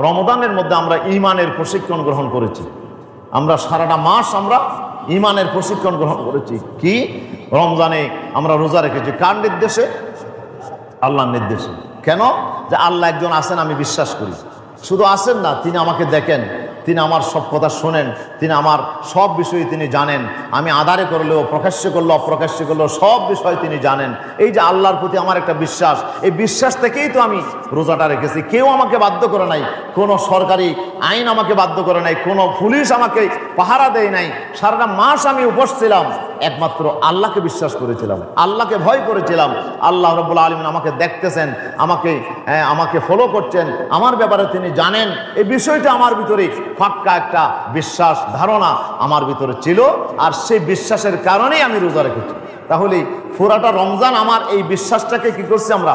রমজানের মধ্যে আমরা ঈমানের প্রশিক্ষণ গ্রহণ করেছি, আমরা সারাটা মাস আমরা ঈমানের প্রশিক্ষণ গ্রহণ করেছি। কি রমজানে আমরা রোজা রেখেছি, কার নির্দেশে? আল্লাহর নির্দেশে। কেন? যে আল্লাহ একজন আছেন, আমি বিশ্বাস করি। শুধু আছেন না, তিনি আমাকে দেখেন, তিনি আমার সব কথা শোনেন, তিনি আমার সব বিষয়ে তিনি জানেন। আমি আধারে করলেও, প্রকাশ্যে করলেও, অপ্রকাশ্যে করলেও সব বিষয় তিনি জানেন। এই যে আল্লাহর প্রতি আমার একটা বিশ্বাস, এই বিশ্বাস থেকেই তো আমি রোজাটা রেখেছি। কেউ আমাকে বাধ্য করে নাই, কোনো সরকারি আইন আমাকে বাধ্য করে নাই, কোনো পুলিশ আমাকে পাহারা দেয় নাই। সারাটা মাস আমি উপোস ছিলাম, একমাত্র আল্লাহকে বিশ্বাস করেছিলাম, আল্লাহকে ভয় করেছিলাম। আল্লাহ রাব্বুল আলামিন আমাকে দেখতেছেন, আমাকে ফলো করছেন, আমার ব্যাপারে তিনি জানেন। এই বিষয়টা আমার ভিতরে পাক্কা একটা বিশ্বাস ধারণা আমার ভিতরে ছিল, আর সেই বিশ্বাসের কারণেই আমি রোজা রেখেছি। তাহলে পুরাটা রমজান আমার এই বিশ্বাসটাকে কি করছি? আমরা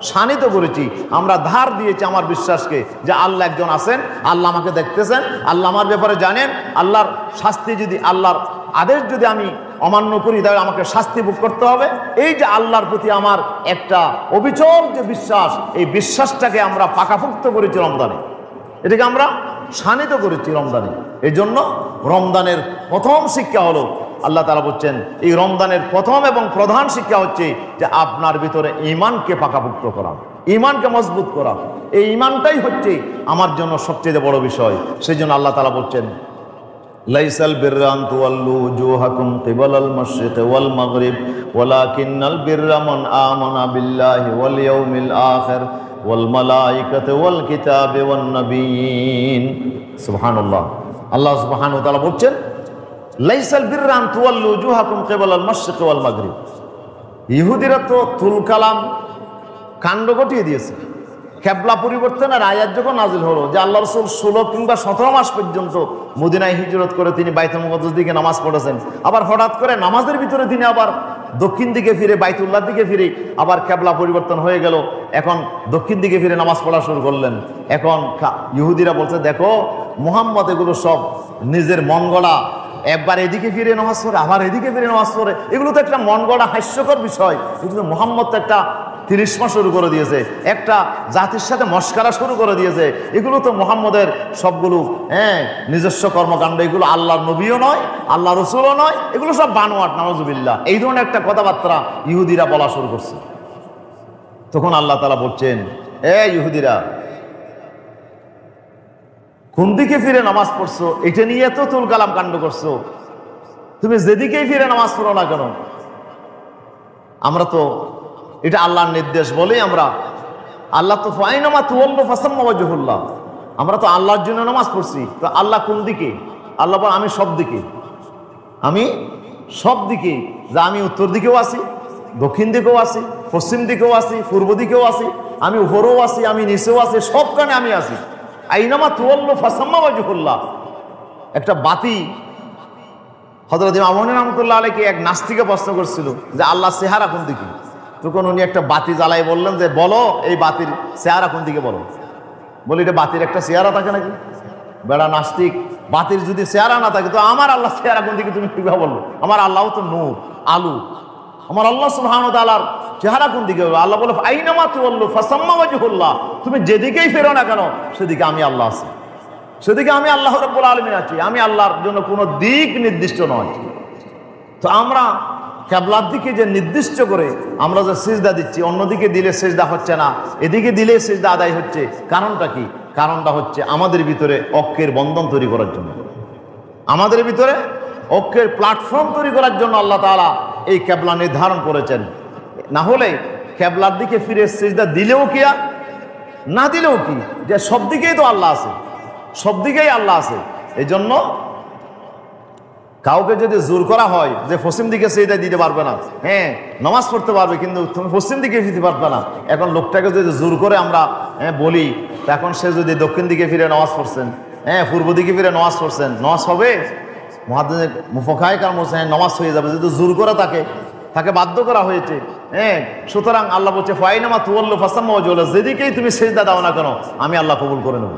শানিত করেছি, আমরা ধার দিয়েছি আমার বিশ্বাসকে, যে আল্লাহ একজন আছেন, আল্লাহ আমাকে দেখতেছেন, আল্লাহ আমার ব্যাপারে জানেন। আল্লাহর শাস্তি যদি, আল্লাহর আদেশ যদি আমি অমান্য করি, তাহলে আমাকে শাস্তি ভোগ করতে হবে। এই যে আল্লাহর প্রতি আমার একটা অবিচল যে বিশ্বাস, এই বিশ্বাসটাকে আমরা পাকাপুক্ত করেছি রমজানে, এটাকে আমরা শানিত করেছি রমজানে। এই জন্য রমজানের প্রথম শিক্ষা হলো, আল্লাহ তাআলা বলছেন এই রমজানের প্রথম এবং প্রধান শিক্ষা হচ্ছে যে আপনার ভিতরে ঈমানকে পাকাপুক্ত করা, ঈমানকে মজবুত করা। এই ঈমানটাই হচ্ছে আমার জন্য সবচেয়ে বড় বিষয়। সেই জন্য আল্লাহ তাআলা বলছেন লাইসাল বিররা আন তুওয়াল্লু ওজুহাকুম কিবালাল মাশরিকি ওয়াল মাগরিব ওয়ালাকিন্নাল বিররা মান আমানা বিল্লাহি ওয়াল ইয়াউমিল আখির ওয়াল মালাইকাতি ওয়াল কিতাবি ওয়ান নাবিয়্যিন। সুবহানাল্লাহ। আল্লাহ সুবহানাহু ওয়া তাআলা বলছেন লাইসাল বিররা আন তুওয়াল্লু উজুহাকুম কিবালাল মাশরিক ওয়াল মাগরিব। ইহুদিরা তো তুল কালাম কাণ্ড ঘটিয়ে দিয়েছে। কেবলা পরিবর্তনের আয়াত যখন নাজিল হলো যে আল্লাহ রাসূল 16 কিংবা 17 মাস পর্যন্ত মদিনায় হিজরত করে তিনি বাইতুল মুকাদ্দাস দিকে নামাজ পড়েছেন, আবার হঠাৎ করে নামাজের ভিতরে তিনি আবার দক্ষিণ দিকে ফিরে বাইতুল্লাহর দিকে ফিরে আবার কেবলা পরিবর্তন হয়ে গেল, এখন দক্ষিণ দিকে ফিরে নামাজ পড়া শুরু করলেন। এখন ইহুদিরা বলছে দেখো মুহাম্মদ এগুলো সব নিজের মন গড়া, একবার এদিকে ফিরে নামাজ পড়ে আবার এদিকে ফিরে নামাজ পড়ে, এগুলো তো একটা মন গড়া হাস্যকর বিষয়। কিন্তু মুহাম্মদ তো একটা তিরিশমা শুরু করে দিয়েছে, একটা জাতির সাথে মস্কারা শুরু করে দিয়েছে। এগুলো তো মুহাম্মদের সবগুলো নিজস্ব কর্মকাণ্ড, এগুলো আল্লাহর নবীও নয়, আল্লাহ রসুলও নয়, এগুলো সব বানোয়াট, নাউজুবিল্লাহ। এই ধরনের একটা কথাবার্তা ইহুদিরা বলা শুরু করছে। তখন আল্লাহ তাআলা বলছেন, ইহুদিরা কোন দিকে ফিরে নামাজ পড়ছো, এটা নিয়ে এত তুল কালাম কাণ্ড করছো, তুমি যেদিকেই ফিরে নামাজ পড়ো না কেন, আমরা তো এটা আল্লাহর নির্দেশ বলেই আল্লাহ তো ফাইনামা তুওয়াল্লু ফাসাম্মা ওয়াজহুল্লাহ, আমরা তো আল্লাহর জন্য নামাজ পড়ছি। তো আল্লাহ কোন দিকে? আল্লাহ বলেন আমি সব দিকে, আমি সব দিকে, যা আমি উত্তর দিকেও আছি, দক্ষিণ দিকেও আছি, পশ্চিম দিকেও আছি, পূর্ব দিকেও আছি, আমি উপরেও আছি, আমি নিচেও আছি, সবখানে আমি আছি। আইনামা তুওয়াল্লু ফাসাম্মা ওয়াজহুল্লাহ। একটা বাতি হযরত ইমাম আবু হানিফা রাহমাতুল্লাহ আলাইহি এক নাস্তিকে প্রশ্ন করছিল যে আল্লাহ চেহারা কোন দিকে? তখন উনি একটা বাতি জ্বালাই বললেন যে বলো এই বাতির চেহারা কোন দিকে বলো। বলি এটা বাতির একটা চেহারা থাকে নাকি? বেড়া নাস্তিক, বাতির যদি চেহারা না থাকে তো আমার আল্লাহ চেহারা কোন দিকে তুমি কিভাবে বললো? আমার আল্লাহ তো নূর, আলু, আমার আল্লাহ সুবহানাহু ওয়া তাআলার চেহারা কোন দিকে? আল্লাহ বলে আইনামা তুওয়াল্লু ফাসাম্মা ওয়াজহুল্লাহ, তুমি যেদিকেই ফেরো না কেন সেদিকে আমি আল্লাহ আছি, সেদিকে আমি আল্লাহ রাব্বুল আলামিন আছি। আমি আল্লাহর জন্য কোনো দিক নির্দিষ্ট নয়। তো আমরা কিবলার দিকে যে নির্দিষ্ট করে আমরা যে সিজদা দিচ্ছি, অন্যদিকে দিলে সিজদা হচ্ছে না, এদিকে দিলে সিজদা আদায় হচ্ছে, কারণটা কি? কারণটা হচ্ছে আমাদের ভিতরে ঐক্যের বন্ধন তৈরি করার জন্য, আমাদের ভিতরে ঐক্যের প্ল্যাটফর্ম তৈরি করার জন্য আল্লাহ তাআলা এই কিবলা নির্ধারণ করেছেন। না হলে কিবলার দিকে ফিরে সিজদা দিলেও কি আর না দিলেও কি, যে সব দিকেই তো আল্লাহ আছে, সব দিকেই আল্লাহ আছে। এই জন্য কাউকে যদি জোর করা হয় যে পশ্চিম দিকে সিজদা দিতে পারবে না, নামাজ পড়তে পারবে কিন্তু তুমি পশ্চিম দিকে দিতে পারবে না, এখন লোকটাকে যদি জোর করে আমরা বলি, এখন সে যদি দক্ষিণ দিকে ফিরে নামাজ পড়ছেন, পূর্ব দিকে ফিরে নামাজ পড়ছেন, নামাজ হবে? মুফাক্কায়ে কেরাম বলছেন নামাজ হয়ে যাবে, যদি জোর করে তাকে বাধ্য করা হয়েছে। সুতরাং আল্লাহ বলছে ফাইনামা তুওয়াল্লু ফাসাম্মা ওয়াজহুল্লাহ, যেদিকেই তুমি সিজদা দাও না কেন আমি আল্লাহ কবুল করে নেব।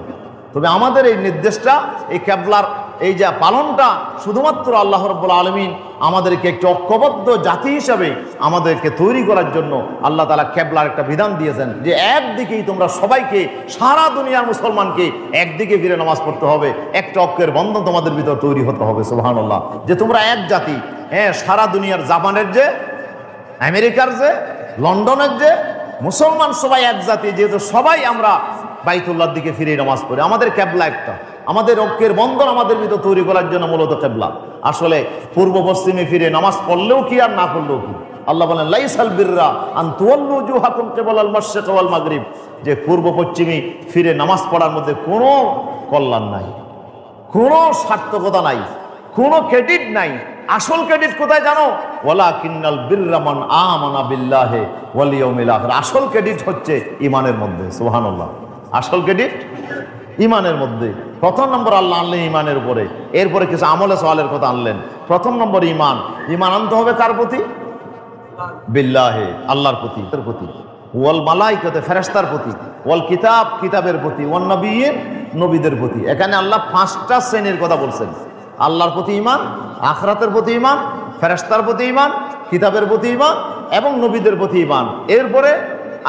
তবে আমাদের এই নির্দেশটা, এই কিবলার এই যে পালনটা শুধুমাত্র আল্লাহ রাব্বুল আলামিন আমাদেরকে একটি ঐক্যবদ্ধ জাতি হিসাবে আমাদেরকে তৈরি করার জন্য আল্লাহ তাআলা কিবলার একটা বিধান দিয়েছেন যে একদিকেই তোমরা সবাইকে, সারা দুনিয়ার মুসলমানকে একদিকে ফিরে নামাজ পড়তে হবে, একটা ঐক্যের বন্ধন তোমাদের ভিতর তৈরি হতে হবে। সুবহানাল্লাহ, যে তোমরা এক জাতি। সারা দুনিয়ার, জাপানের যে, আমেরিকার যে, লন্ডনের যে মুসলমান সবাই এক জাতি, যেহেতু সবাই আমরা বাইতুল্লাহর দিকে ফিরে নামাজ পড়ি, আমাদের কিবলা একটা, আমাদের ঐক্যের বন্ধন আমাদের ভিতর তৈরি করার জন্য মূলত কিবলা। আসলে পূর্ব পশ্চিমে ফিরে নামাজ পড়লেও কি আর না পড়লেও কি, আল্লাহ বলেন লাইসাল বিররা আন তুওয়াল্লু উজুহাকুম কিবালাল মাশরিক ওয়াল মাগরিব, যে পূর্ব পশ্চিমে ফিরে নামাজ পড়ার মধ্যে কোনো কল্যাণ নাই, কোনো সার্থকতা নাই, কোনো ক্রেডিট নাই। আসল ক্রেডিট কোথায় জানো? ওয়ালাকিন্নাল বিররা মান আমানা বিল্লাহি ওয়াল ইয়াউমিল আখির। আসল ক্রেডিট হচ্ছে ঈমানের মধ্যে। সুবহানাল্লাহ, আসল ক্রেডিট ঈমানের মধ্যে। প্রথম নম্বর আল্লাহ আনলেন ঈমানের উপরে, এরপরে কিছু আমলে সওয়ালের কথা আনলেন। প্রথম নম্বর ঈমান। ঈমান আনতে হবে কার প্রতি? বিল্লাহি, আল্লাহর প্রতি, ওয়াল মালাইকাতে, ফেরেশতার প্রতি, ওয়াল কিতাব, কিতাবের প্রতি, ওয়ান নবিয়্যিন, নবীদের প্রতি। এখানে আল্লাহ 5টা শ্রেণীর কথা বলছেন। আল্লাহর প্রতি ঈমান, আখিরাতের প্রতি ঈমান, ফেরেশতার প্রতি ঈমান, কিতাবের প্রতি ঈমান এবং নবীদের প্রতি ঈমান। এরপরে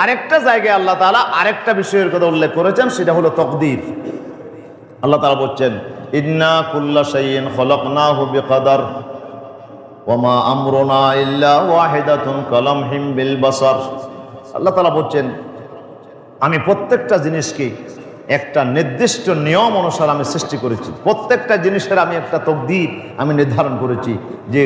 আরেকটা জায়গায় আল্লাহ তাআলা আরেকটা বিষয়ের কথা উল্লেখ করেছেন, সেটা হলো তাকদীর। আল্লাহ তাআলা বলছেন ইন্না কুল্লা শাইইন খলাকনাহু বিকদার ওয়া মা আমরুনা ইল্লা ওয়াহিদাতুন কালামহিম বিল বাসার। আল্লাহ তাআলা বলছেন আমি প্রত্যেকটা জিনিসকে একটা নির্দিষ্ট নিয়ম অনুসারে আমি সৃষ্টি করেছি, প্রত্যেকটা জিনিসের আমি একটা তাকদীর আমি নির্ধারণ করেছি, যে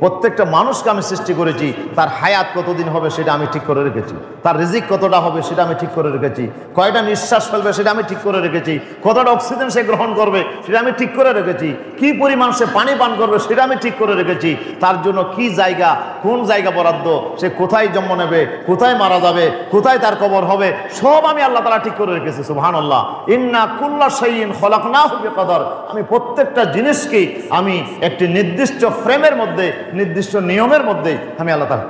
প্রত্যেকটা মানুষকে আমি সৃষ্টি করেছি, তার হায়াত কতদিন হবে সেটা আমি ঠিক করে রেখেছি, তার রিজিক কতটা হবে সেটা আমি ঠিক করে রেখেছি, কয়টা নিঃশ্বাস ফেলবে সেটা আমি ঠিক করে রেখেছি, কতটা অক্সিজেন সে গ্রহণ করবে সেটা আমি ঠিক করে রেখেছি, কি পরিমাণ সে পানি পান করবে সেটা আমি ঠিক করে রেখেছি, তার জন্য কি জায়গা, কোন জায়গা বরাদ্দ, সে কোথায় জন্ম নেবে, কোথায় মারা যাবে, কোথায় তার কবর হবে, সব আমি আল্লাহ তাআলা ঠিক করে রেখেছি। সুবহানাল্লাহ। ইন্না কুল্লা শাইইন খলাকনাহু বিকদর। আমি প্রত্যেকটা জিনিসকে আমি একটি নির্দিষ্ট ফ্রেমের মধ্যে, নির্দিষ্ট নিয়মের মধ্যে আমি আল্লাহ তাআলা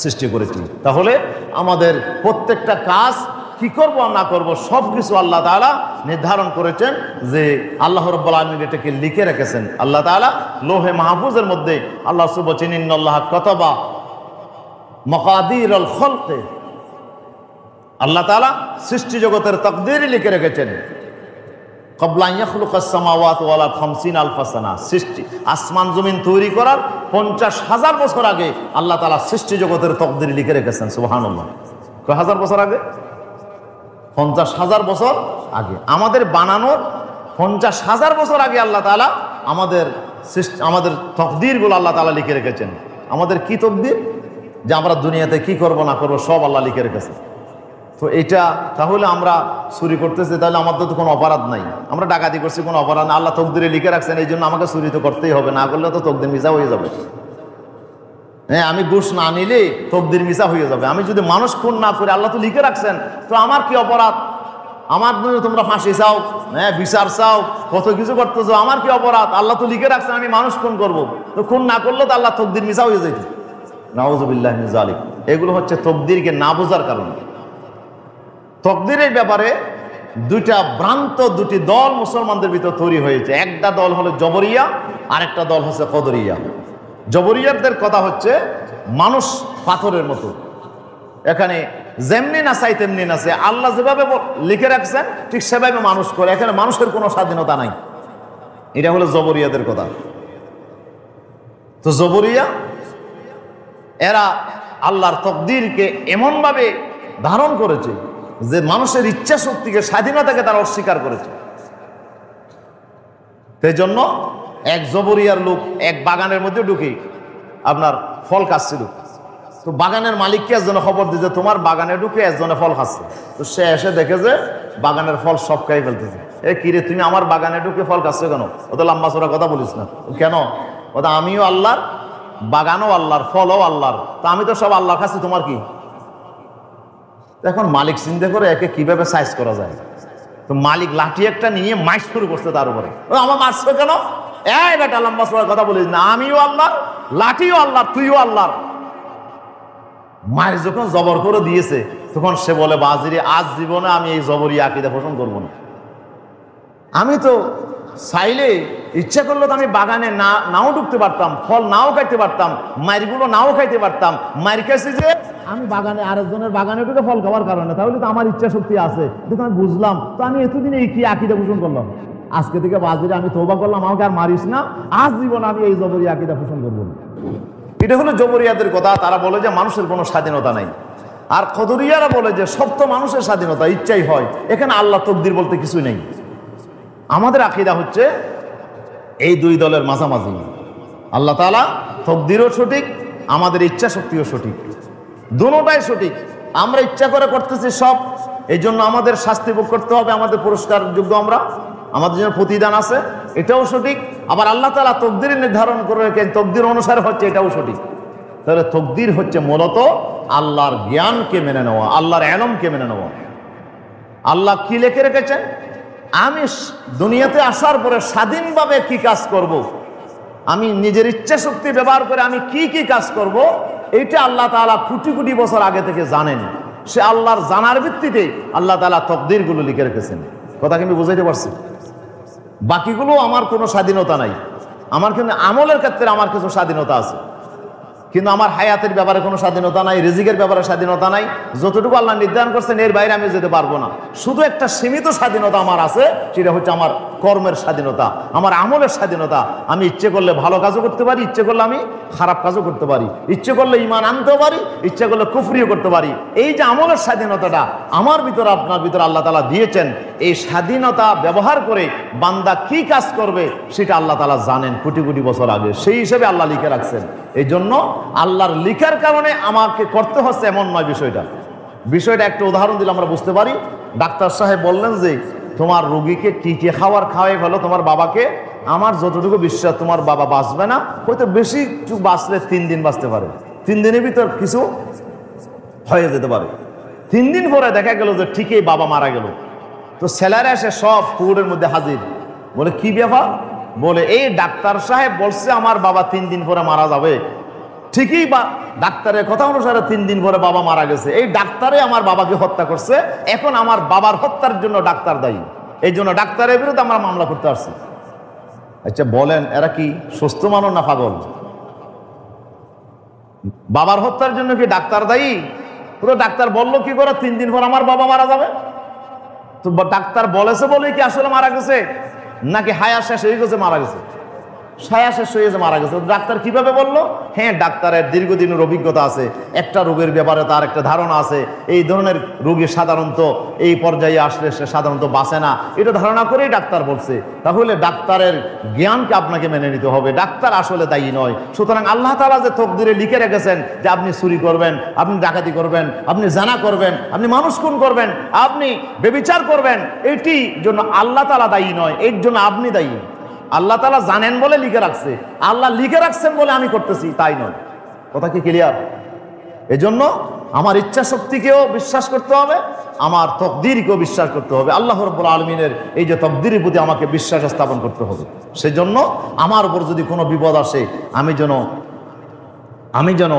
সৃষ্টি করেছি। তাহলে আমাদের প্রত্যেকটা কাজ কি করব আর না করব সব কিছু আল্লাহ তাআলা নির্ধারণ করেছেন, যে আল্লাহ রাব্বুল আলামিন এটাকে লিখে রেখেছেন। আল্লাহ তাআলা লোহে মাহফুজের মধ্যে আল্লাহ সুবহানাহু ওয়া তাআলা ইন্নাল্লাহা কাতাবা মাকাদিরুল খালকি, আল্লাহ তাআলা সৃষ্টি জগতের তাকদীর লিখে রেখেছেন। ক্বাবলা ইয়াখলুকাস সামাওয়াতি ওয়াল আরদ ৫০,০০০ সানা, সৃষ্টি আসমান জমিন তৈরি করার ৫০,০০০ বছর আগে আল্লাহ তাআলা সৃষ্টি জগতের তাকদীর লিখে রেখেছেন। সুবহানাল্লাহ। কয় হাজার বছর আগে? ৫০,০০০ বছর আগে। আমাদের বানানোর ৫০,০০০ বছর আগে আল্লাহ তাআলা আমাদের তাকদীরগুলো আল্লাহ তাআলা লিখে রেখেছেন। আমাদের কি তাকদীর? যে আমরা দুনিয়াতে কি করব না করব সব আল্লাহ লিখে রেখেছেন। তো এটা তাহলে আমরা চুরি করতেছি, তাহলে আমাদের তো কোনো অপরাধ নাই। আমরা ডাকাতি করছি, কোনো অপরাধ না, আল্লাহ তকদিরে লিখে রাখছেন, এই জন্য আমাকে চুরি তো করতেই হবে, না করলে তো তকদির মিছা হয়ে যাবে। হ্যাঁ, আমি ঘুষ না নিলে তকদির মিছা হয়ে যাবে। আমি যদি মানুষ খুন না করে, আল্লাহ তো লিখে রাখছেন, তো আমার কি অপরাধ? আমার জন্য তোমরা ফাঁসি চাও, হ্যাঁ বিচার চাও, কত কিছু করতেছো, আমার কি অপরাধ? আল্লাহ তো লিখে রাখছেন আমি মানুষ খুন করবো, তো খুন না করলে তো আল্লাহ তকদির মিছা হয়ে যেত। নাউযুবিল্লাহি মিন যালিক। এগুলো হচ্ছে তকদিরকে না বোঝার কারণে। তকদিরের ব্যাপারে দুটি দল মুসলমানদের ভিতর তৈরি হয়েছে। একটা দল হলো জবরিয়া, আরেকটা দল হচ্ছে কদরিয়া। জবরিয়াদের কথা হচ্ছে মানুষ পাথরের মতো, এখানে যেমনি নাচাই তেমনি নাচে, আল্লাহ যেভাবে লিখে রাখছেন ঠিক সেভাবে মানুষ করে, এখানে মানুষের কোনো স্বাধীনতা নাই। এটা হলো জবরিয়াদের কথা। তো জবরিয়া এরা আল্লাহর তকদিরকে এমনভাবে ধারণ করেছে যে মানুষের ইচ্ছা শক্তিকে, স্বাধীনতাকে তারা অস্বীকার করেছে। সেই জন্য এক জবরিয়ার লোক এক বাগানের মধ্যে ঢুকে আপনার ফল খাচ্ছিল। তো বাগানের মালিককে একজনে খবর দিয়েছে, তোমার বাগানে ঢুকে একজনে ফল খাচ্ছে। তো সে এসে দেখে যে বাগানের ফল সব খাই ফেলতেছে। এ কিরে, তুমি আমার বাগানে ঢুকে ফল খাচ্ছ কেন? ও তো লম্বা চড়া কথা বলিস না। কেন? ও তো আমিও আল্লাহর, বাগানও আল্লাহর, ফলও আল্লাহর, তো আমি তো সব আল্লাহ খাচ্ছি, তোমার কি? এখন মালিক চিন্তা করে একে কিভাবে সাইজ করা যায়। তো মালিক লাঠি একটা নিয়ে মাইস শুরু করছে তার উপরে। আমার মারছো কেন? এই বেটা লম্বা চড়ার কথা বলিস না, আমিও আল্লাহর, লাঠিও আল্লাহর, তুইও আল্লাহর। মায়ের যখন জবর করে দিয়েছে তখন সে বলে, বাজিরে আজ জীবনে আমি এই জবরি আকীদা পোষণ করবো না। আমি তো চাইলে ইচ্ছা করলে তো আমি বাগানে নাও ঢুকতে পারতাম, ফল নাও খাইতে পারতাম, মাইরগুলো নাও খাইতে পারতাম। মাইর খাইছি যে আমি বাগানে, আরেকজনের বাগানে ঢুকে ফল খাওয়ার কারণে, তাহলে তো আমার ইচ্ছা শক্তি আছে, কিন্তু আমি বুঝলাম। তো আমি এতদিন এই কি আকীদা পোষণ করলাম, আজকে থেকে বাজিরে আমি তওবা করলাম, আমাকে আর মারিস না, আজ জীবনে আমি এই জবরি আকীদা পোষণ করবো না। এটা হলো জবরিয়াদের কথা। তারা বলে যে মানুষের কোনো স্বাধীনতা নাই। আর কদরিয়ারা বলে যে সব তো মানুষের স্বাধীনতা, ইচ্ছাই হয়, এখানে আল্লাহ তকদির বলতে কিছুই নেই। আমাদের আকীদা হচ্ছে এই দুই দলের মাঝামাঝি। আল্লাহ তাআলা তকদিরও সঠিক, আমাদের ইচ্ছা শক্তিও সঠিক, দুটোটাই সঠিক। আমরা ইচ্ছা করে করতেছি সব, এই জন্য আমাদের শাস্তি ভোগ করতে হবে, আমাদের পুরস্কার যোগ্য আমরা, আমাদের জন্য প্রতিদান আছে, এটাও সঠিক। আবার আল্লাহ তাআলা তকদির নির্ধারণ করে রেখেছেন, তকদির অনুসারে হচ্ছে, এটাও সঠিক। তাহলে তকদির হচ্ছে মূলত আল্লাহর জ্ঞানকে মেনে নেওয়া, আল্লাহর ইলমকে মেনে নেওয়া। আল্লাহ কি লিখে রেখেছেন, আমি দুনিয়াতে আসার পরে স্বাধীনভাবে কি কাজ করব, আমি নিজের ইচ্ছা শক্তি ব্যবহার করে আমি কি কি কাজ করব, এইটা আল্লাহ তাআলা কোটি কোটি বছর আগে থেকে জানেন। সে আল্লাহর জানার ভিত্তিতে আল্লাহ তাআলা তকদিরগুলো লিখে রেখেছেন। কথা কি আমি বুঝাইতে পারছি? বাকিগুলো আমার কোনো স্বাধীনতা নাই। আমার কিন্তু আমলের ক্ষেত্রে আমার কিছু স্বাধীনতা আছে, কিন্তু আমার হায়াতের ব্যাপারে কোনো স্বাধীনতা নাই, রিজিকের ব্যাপারে স্বাধীনতা নাই। যতটুকু আল্লাহ নির্ধারণ করছেন এর বাইরে আমি যেতে পারবো না। শুধু একটা সীমিত স্বাধীনতা আমার আছে, সেটা হচ্ছে আমার কর্মের স্বাধীনতা, আমার আমলের স্বাধীনতা। আমি ইচ্ছে করলে ভালো কাজও করতে পারি, ইচ্ছে করলে আমি খারাপ কাজও করতে পারি, ইচ্ছে করলে ঈমান আনতেও পারি, ইচ্ছে করলে কুফরিও করতে পারি। এই যে আমলের স্বাধীনতাটা আমার ভিতরে আপনার ভিতরে আল্লাহ তাআলা দিয়েছেন, এই স্বাধীনতা ব্যবহার করে বান্দা কি কাজ করবে সেটা আল্লাহ তাআলা জানেন কোটি কোটি বছর আগে, সেই হিসেবে আল্লাহ লিখে রাখছেন। এই জন্য আল্লাহর লিখার কারণে আমাকে করতে হচ্ছে এমন নয়। বিষয়টা একটা উদাহরণ দিলে আমরা বুঝতে পারি। ডাক্তার সাহেব বললেন যে তোমার রোগীকে টিকে খাওয়াই ফেলো তোমার বাবাকে। আমার যতটুকু বিশ্বাস তোমার বাবা বাঁচবে না, হয়তো বেশি বাঁচলে 3 দিন বাঁচতে পারে, 3 দিনের ভিতর কিছু হয়ে যেতে পারে। 3 দিন পরে দেখা গেল যে ঠিকই বাবা মারা গেল। তো ছেলেরা এসে সব কুকুরের মধ্যে হাজির, বলে কি ব্যাপার? বলে এই ডাক্তার সাহেব বলছে আমার বাবা 3 দিন পরে মারা যাবে। ঠিকই বা ডাক্তারের কথা অনুসারে 3 দিন পরে বাবা মারা গেছে। এই ডাক্তারে আমার বাবাকে হত্যা করছে, এখন আমার বাবার হত্যার জন্য ডাক্তার দায়ী। এই জন্য ডাক্তারের বিরুদ্ধে আমরা মামলা করতে আসছি। আচ্ছা বলেন, এরা কি সুস্থ মানুষ না পাগল? বাবার হত্যার জন্য কি ডাক্তার দায়ী? পুরো ডাক্তার বললো কি করে 3 দিন পর আমার বাবা মারা যাবে? তো ডাক্তার বলেছে বলেই কি আসলে মারা গেছে, নাকি হায়াত শেষ হয়ে গেছে মারা গেছে? ছায়া শেষ হয়ে গেছে মারা গেছে। ডাক্তার কিভাবে বললো? হ্যাঁ, ডাক্তারের দীর্ঘদিনের অভিজ্ঞতা আছে, একটা রোগের ব্যাপারে তার একটা ধারণা আছে। এই ধরনের রোগী সাধারণত এই পর্যায়ে আসলে সে সাধারণত বাঁচে না, এটা ধারণা করেই ডাক্তার বলছে। তাহলে ডাক্তারের জ্ঞানকে আপনাকে মেনে নিতে হবে, ডাক্তার আসলে দায়ী নয়। সুতরাং আল্লাহ তাআলা যে তকদিরে লিখে রেখেছেন যে আপনি চুরি করবেন, আপনি ডাকাতি করবেন, আপনি জানা করবেন, আপনি মানুষ খুন করবেন, আপনি ব্যভিচার করবেন, এটি জন্য আল্লাহ তাআলা দায়ী নয়, এর জন্য আপনি দায়ী। আল্লাহ তাআলা জানেন বলে লিখে রাখছে, আল্লাহ লিখে রাখছেন বলে আমি করতেছি তাই নয়। কথা কি ক্লিয়ার? এজন্য আমার ইচ্ছা শক্তিকেও বিশ্বাস করতে হবে, আমার তকদিরকেও বিশ্বাস করতে হবে। আল্লাহ রাব্বুল আলামিনের এই যে তকদিরের প্রতি আমাকে বিশ্বাস স্থাপন করতে হবে। সেজন্য আমার উপর যদি কোনো বিপদ আসে আমি যেন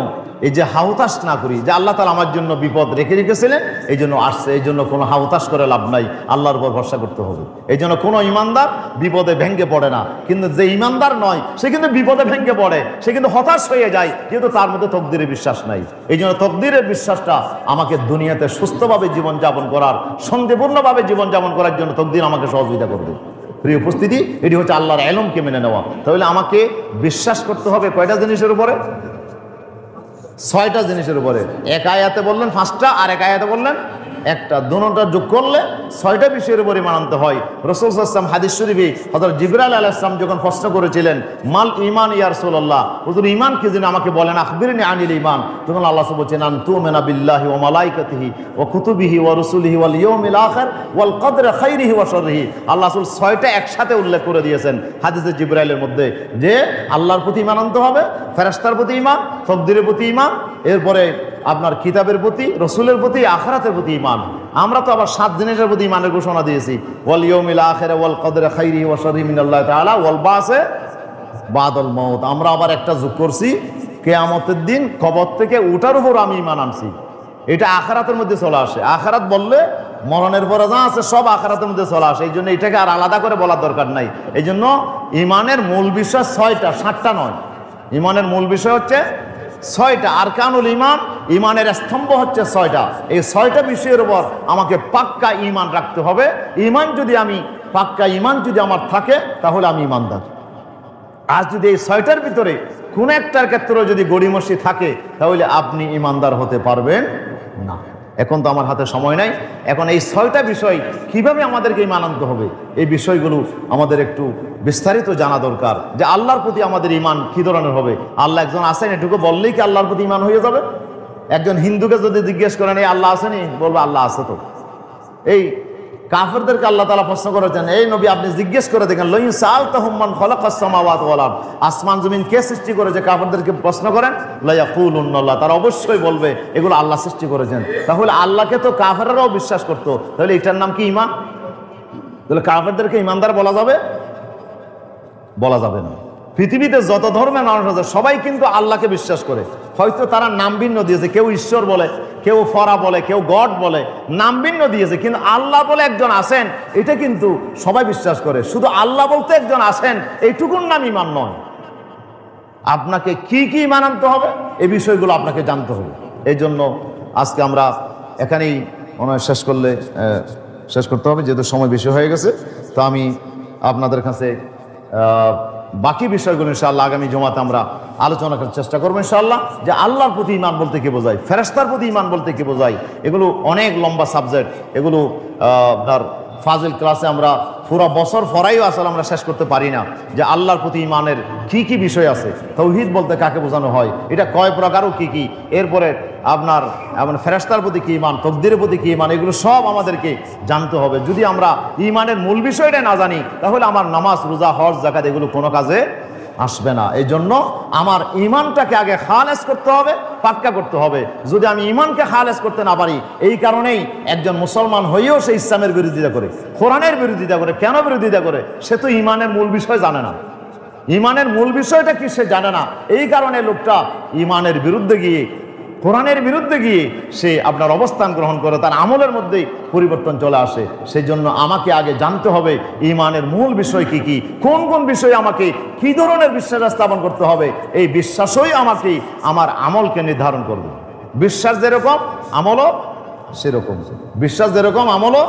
এই যে হাউতাস না করি যে আল্লাহ তাআলা আমার জন্য বিপদ রেখে রেখেছিলেন, এই জন্য আসছে, এই জন্য কোনো হাউতাস করে লাভ নাই, আল্লাহর উপর ভরসা করতে হবে। এই জন্য কোনো ইমানদার বিপদে ভেঙে পড়ে না, কিন্তু যে ইমানদার নয় সে কিন্তু বিপদে ভেঙে পড়ে, সে কিন্তু হতাশ হয়ে যায়, যেহেতু তার মধ্যে তকদিরের বিশ্বাস নাই। এই জন্য তকদিরের বিশ্বাসটা আমাকে দুনিয়াতে সুস্থভাবে জীবনযাপন করার, শান্তিপূর্ণভাবে জীবনযাপন করার জন্য তকদির আমাকে সহযোগিতা করবে। প্রিয় উপস্থিতি, এটি হচ্ছে আল্লাহর ইলমকে মেনে নেওয়া। তাহলে আমাকে বিশ্বাস করতে হবে কয়টা জিনিসের উপরে? 6টা জিনিসের উপরে। এক আয়াতে বললেন 5টা, আর এক আয়াতে বললেন 1টা, দুটোটা যোগ করলে 6টা বিষয়ের উপরে মানতে হয়। রাসূল সাল্লাল্লাহু আলাইহি ওয়াসাল্লাম হাদিস শরীফে হযরত জিবরাইল আলাইহিস সালাম যখন প্রশ্ন করেছিলেন মাল ঈমান ইয়া রাসূলুল্লাহ, হুজুর ঈমান কি জানেন আমাকে বলেন, আখবিরনি আনিল ঈমান, তখন আল্লাহ সুবহানাহু ওয়া তাআলা বলেন তুমিনা বিল্লাহি ওয়া মালাইকাতিহি ওয়া কুতুবিহি ওয়া রুসুলিহি ওয়াল ইয়াউমিল আখির ওয়াল কদরি খাইরিহি ওয়া শাররিহি। আল্লাহ রাসূল 6টা একসাথে উল্লেখ করে দিয়েছেন হাদিসে জিবরাইলের মধ্যে, যে আল্লাহর প্রতি ঈমান আনতে হবে, ফেরেশতার প্রতি ঈমান, তকদিরের প্রতি ঈমান, এরপরে আপনার কিতাবের প্রতি, রসুলের প্রতি, আখিরাতের প্রতি ঈমান। আমরা তো আবার 7 জিনিসের প্রতি ঈমানের ঘোষণা দিয়েছি, ওয়াল ইয়াউমিল আখির ওয়াল কদরি খাইরিহি ওয়া শাররিহি মিনাল্লাহি তাআলা ওয়াল বাসে বাদাল মাউত। আমরা আবার একটা যোগ করছি, কিয়ামতের দিন কবর থেকে ওঠার উপর আমি ঈমান আনছি। এটা আখিরাতের মধ্যে চলে আসে। আখিরাত বললে মরণের পরে যা আছে সব আখিরাতের মধ্যে চলে আসে। এই জন্য এটাকে আর আলাদা করে বলার দরকার নাই। এই জন্য ঈমানের মূল বিষয় 6টা, 7টা নয়। ঈমানের মূল বিষয় হচ্ছে 6টা। আরকানুল ঈমান, ঈমানের স্তম্ভ হচ্ছে 6টা। এই 6টা বিষয়ের উপর আমাকে পাক্কা ঈমান রাখতে হবে। পাক্কা ঈমান যদি আমার থাকে তাহলে আমি ঈমানদার। আজ যদি এই 6টার ভিতরে কোন একটার ক্ষেত্রে যদি গড়িমসি থাকে তাহলে আপনি ঈমানদার হতে পারবেন না। এখন তো আমার হাতে সময় নাই। এখন এই 6টা বিষয় কিভাবে আমাদেরকে ঈমান আনতে হবে, এই বিষয়গুলো আমাদের একটু বিস্তারিত জানা দরকার, যে আল্লাহর প্রতি আমাদের ঈমান কি ধরনের হবে। আল্লাহ একজন আছেন এটুকু বললেই কি আল্লাহর প্রতি ঈমান হয়ে যাবে? একজন হিন্দুকে যদি জিজ্ঞেস করেন এই আল্লাহ আসেনি, বলবে আল্লাহ আছে। তো এই কাফেরদেরকে আল্লাহ তাআলা প্রশ্ন করেছেন, এই নবী আপনি জিজ্ঞেস করে দেখেন, লাইন সাআলতাহুম মান খালাকাস সামাওয়াতি ওয়াল আরদ, আসমান জমিন কে সৃষ্টি করেছে, কাফেরদেরকে প্রশ্ন করেন, লা ইয়াকুলুন্নাল্লাহ, তারা অবশ্যই বলবে এগুলো আল্লাহ সৃষ্টি করেছেন। তাহলে আল্লাহকে তো কাফেররাও বিশ্বাস করতো, তাহলে এটার নাম কি ঈমান? তাহলে কাফেরদেরকে ঈমানদার বলা যাবে? বলা যাবে না। পৃথিবীতে যত ধর্মের মানুষ আছে সবাই কিন্তু আল্লাহকে বিশ্বাস করে, হয়তো তারা নাম ভিন্ন দিয়েছে, কেউ ঈশ্বর বলে, কেউ ফরা বলে, কেউ গড বলে, নাম ভিন্ন দিয়েছে, কিন্তু আল্লাহ বলে একজন আছেন এটা কিন্তু সবাই বিশ্বাস করে। শুধু আল্লাহ বলতে একজন আছেন এইটুকুর নাম ঈমান নয়। আপনাকে কি কি ঈমান আনতে হবে এই বিষয়গুলো আপনাকে জানতে হবে। এই জন্য আজকে আমরা এখানেই মনে হয় শেষ করতে হবে, যেহেতু সময় বেশি হয়ে গেছে। তো আমি আপনাদের কাছে বাকি বিষয়গুলো ইনশাআল্লাহ আগামী জুমাতে আমরা আলোচনা করার চেষ্টা করবো ইনশাআল্লাহ। যে আল্লাহর প্রতি ঈমান বলতে কি বোঝায়, ফেরেশতার প্রতি ঈমান বলতে কি বোঝায়, এগুলো অনেক লম্বা সাবজেক্ট। এগুলো আপনার ফাজিল ক্লাসে আমরা পুরো বছর ফরাইও আসলে আমরা শেষ করতে পারি না। যে আল্লাহর প্রতি ঈমানের কি কি বিষয় আছে, তাওহীদ বলতে কাকে বোঝানো হয়, এটা কয় প্রকার ও কি কি, এরপরে আপনার ফেরেশতার প্রতি কি ঈমান, তাকদীরের প্রতি কি ঈমান, এগুলো সব আমাদেরকে জানতে হবে। যদি আমরা ঈমানের মূল বিষয়টা না জানি তাহলে আমার নামাজ, রোজা, হজ, যাকাত এগুলো কোনো কাজে আসবে না। এই জন্য আমার ঈমানটাকে আগে খালেস করতে হবে, পাক্কা করতে হবে। যদি আমি ঈমানকে খালেস করতে না পারি, এই কারণেই একজন মুসলমান হয়েও সে ইসলামের বিরোধিতা করে, কোরআনের বিরোধিতা করে। কেন বিরোধিতা করে? সে তো ঈমানের মূল বিষয় জানে না। ঈমানের মূল বিষয়টা কি সে জানে না। এই কারণে লোকটা ঈমানের বিরুদ্ধে গিয়ে, কোরআনের বিরুদ্ধে গিয়ে সে আপনার অবস্থান গ্রহণ করে, তার আমলের মধ্যেই পরিবর্তন চলে আসে। সেই জন্য আমাকে আগে জানতে হবে ঈমানের মূল বিষয় কি কি, কোন কোন বিষয়ে আমাকে কি ধরনের বিশ্বাস স্থাপন করতে হবে। এই বিশ্বাসই আমাকে আমার আমলকে নির্ধারণ করবে। বিশ্বাস যেরকম আমলও সেরকম, বিশ্বাস যেরকম আমলও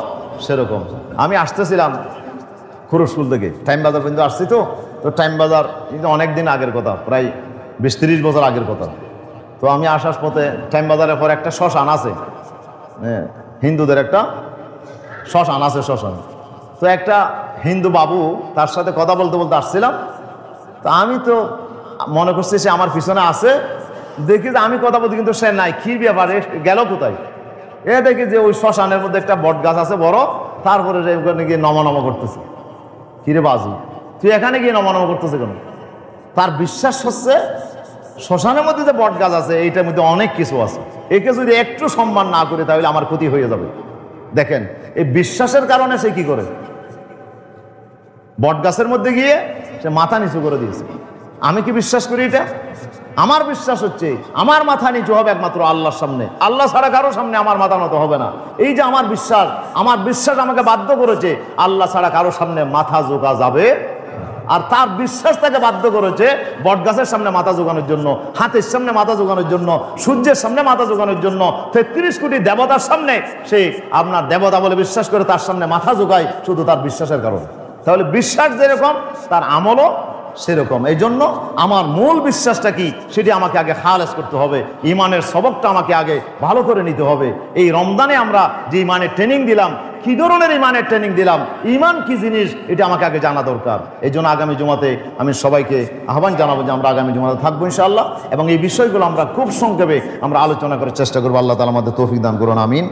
সেরকম। আমি আসতেছিলাম খুরুশকুল থেকে টাইম বাজার পর্যন্ত আসছি, তো টাইম বাজার কিন্তু অনেক দিন আগের কথা, প্রায় 20-30 বছর আগের কথা। তো আমি আসার পথে টাইম বাজারের পর একটা শ্মশান আছে, হ্যাঁ, হিন্দুদের একটা শ্মশান আছে, শ্মশান। তো একটা হিন্দু বাবু, তার সাথে কথা বলতে বলতে আসছিলাম। তো আমি তো মনে করছি সে আমার পিছনে আছে, দেখি যে আমি কথা বলতে কিন্তু সে নাই। কি ব্যাপারে, গেল কোথায়? দেখি যে ওই শ্মশানের মধ্যে একটা বট গাছ আছে বড়, তারপরে ওখানে গিয়ে নম করতেছে। কিরে বাজু, তুই এখানে গিয়ে নম করতেছে কেন? তার বিশ্বাস হচ্ছে শ্মশানের মধ্যে যে বট গাছ আছে এইটার মধ্যে অনেক কিছু আছে, একে যদি একটু সম্মান না করে তাহলে আমার ক্ষতি হয়ে যাবে। দেখেন, এই বিশ্বাসের কারণে সে কি করে, বট গাছের মধ্যে গিয়ে সে মাথা নিচু করে দিয়েছে। আমি কি বিশ্বাস করি এটা? আমার বিশ্বাস হচ্ছে আমার মাথা নিচু হবে একমাত্র আল্লাহর সামনে, আল্লাহ ছাড়া কারো সামনে আমার মাথা নত হবে না। এই যে আমার বিশ্বাস আমাকে বাধ্য করেছে আল্লাহ ছাড়া কারো সামনে মাথা ঝোঁকা যাবে। আর তার বিশ্বাস তাকে বাধ্য করেছে বট গাছের সামনে মাথা ঝোঁকানোর জন্য, হাতের সামনে মাথা ঝোঁকানোর জন্য, সূর্যের সামনে মাথা ঝোঁকানোর জন্য। 33 কোটি দেবতার সামনে সে আপনার দেবতা বলে বিশ্বাস করে তার সামনে মাথা ঝোঁকায় শুধু তার বিশ্বাসের কারণে। তাহলে বিশ্বাস যেরকম তার আমলও সেরকম। এই জন্য আমার মূল বিশ্বাসটা কি সেটি আমাকে আগে খালেস করতে হবে। ঈমানের সবকটা আমাকে আগে ভালো করে নিতে হবে। এই রমজানে আমরা যে ঈমানের ট্রেনিং দিলাম, কি ধরনের ঈমানের ট্রেনিং দিলাম, ঈমান কি জিনিস এটা আমাকে আগে জানা দরকার। এই জন্য আগামী জুমাতে আমি সবাইকে আহ্বান জানাবো যে আমরা আগামী জুমাতে থাকবো ইনশাআল্লাহ, এবং এই বিষয়গুলো আমরা খুব সংক্ষেপে আমরা আলোচনা করার চেষ্টা করবো। আল্লাহ তাআলা আমাদের তৌফিক দান করুন, আমিন।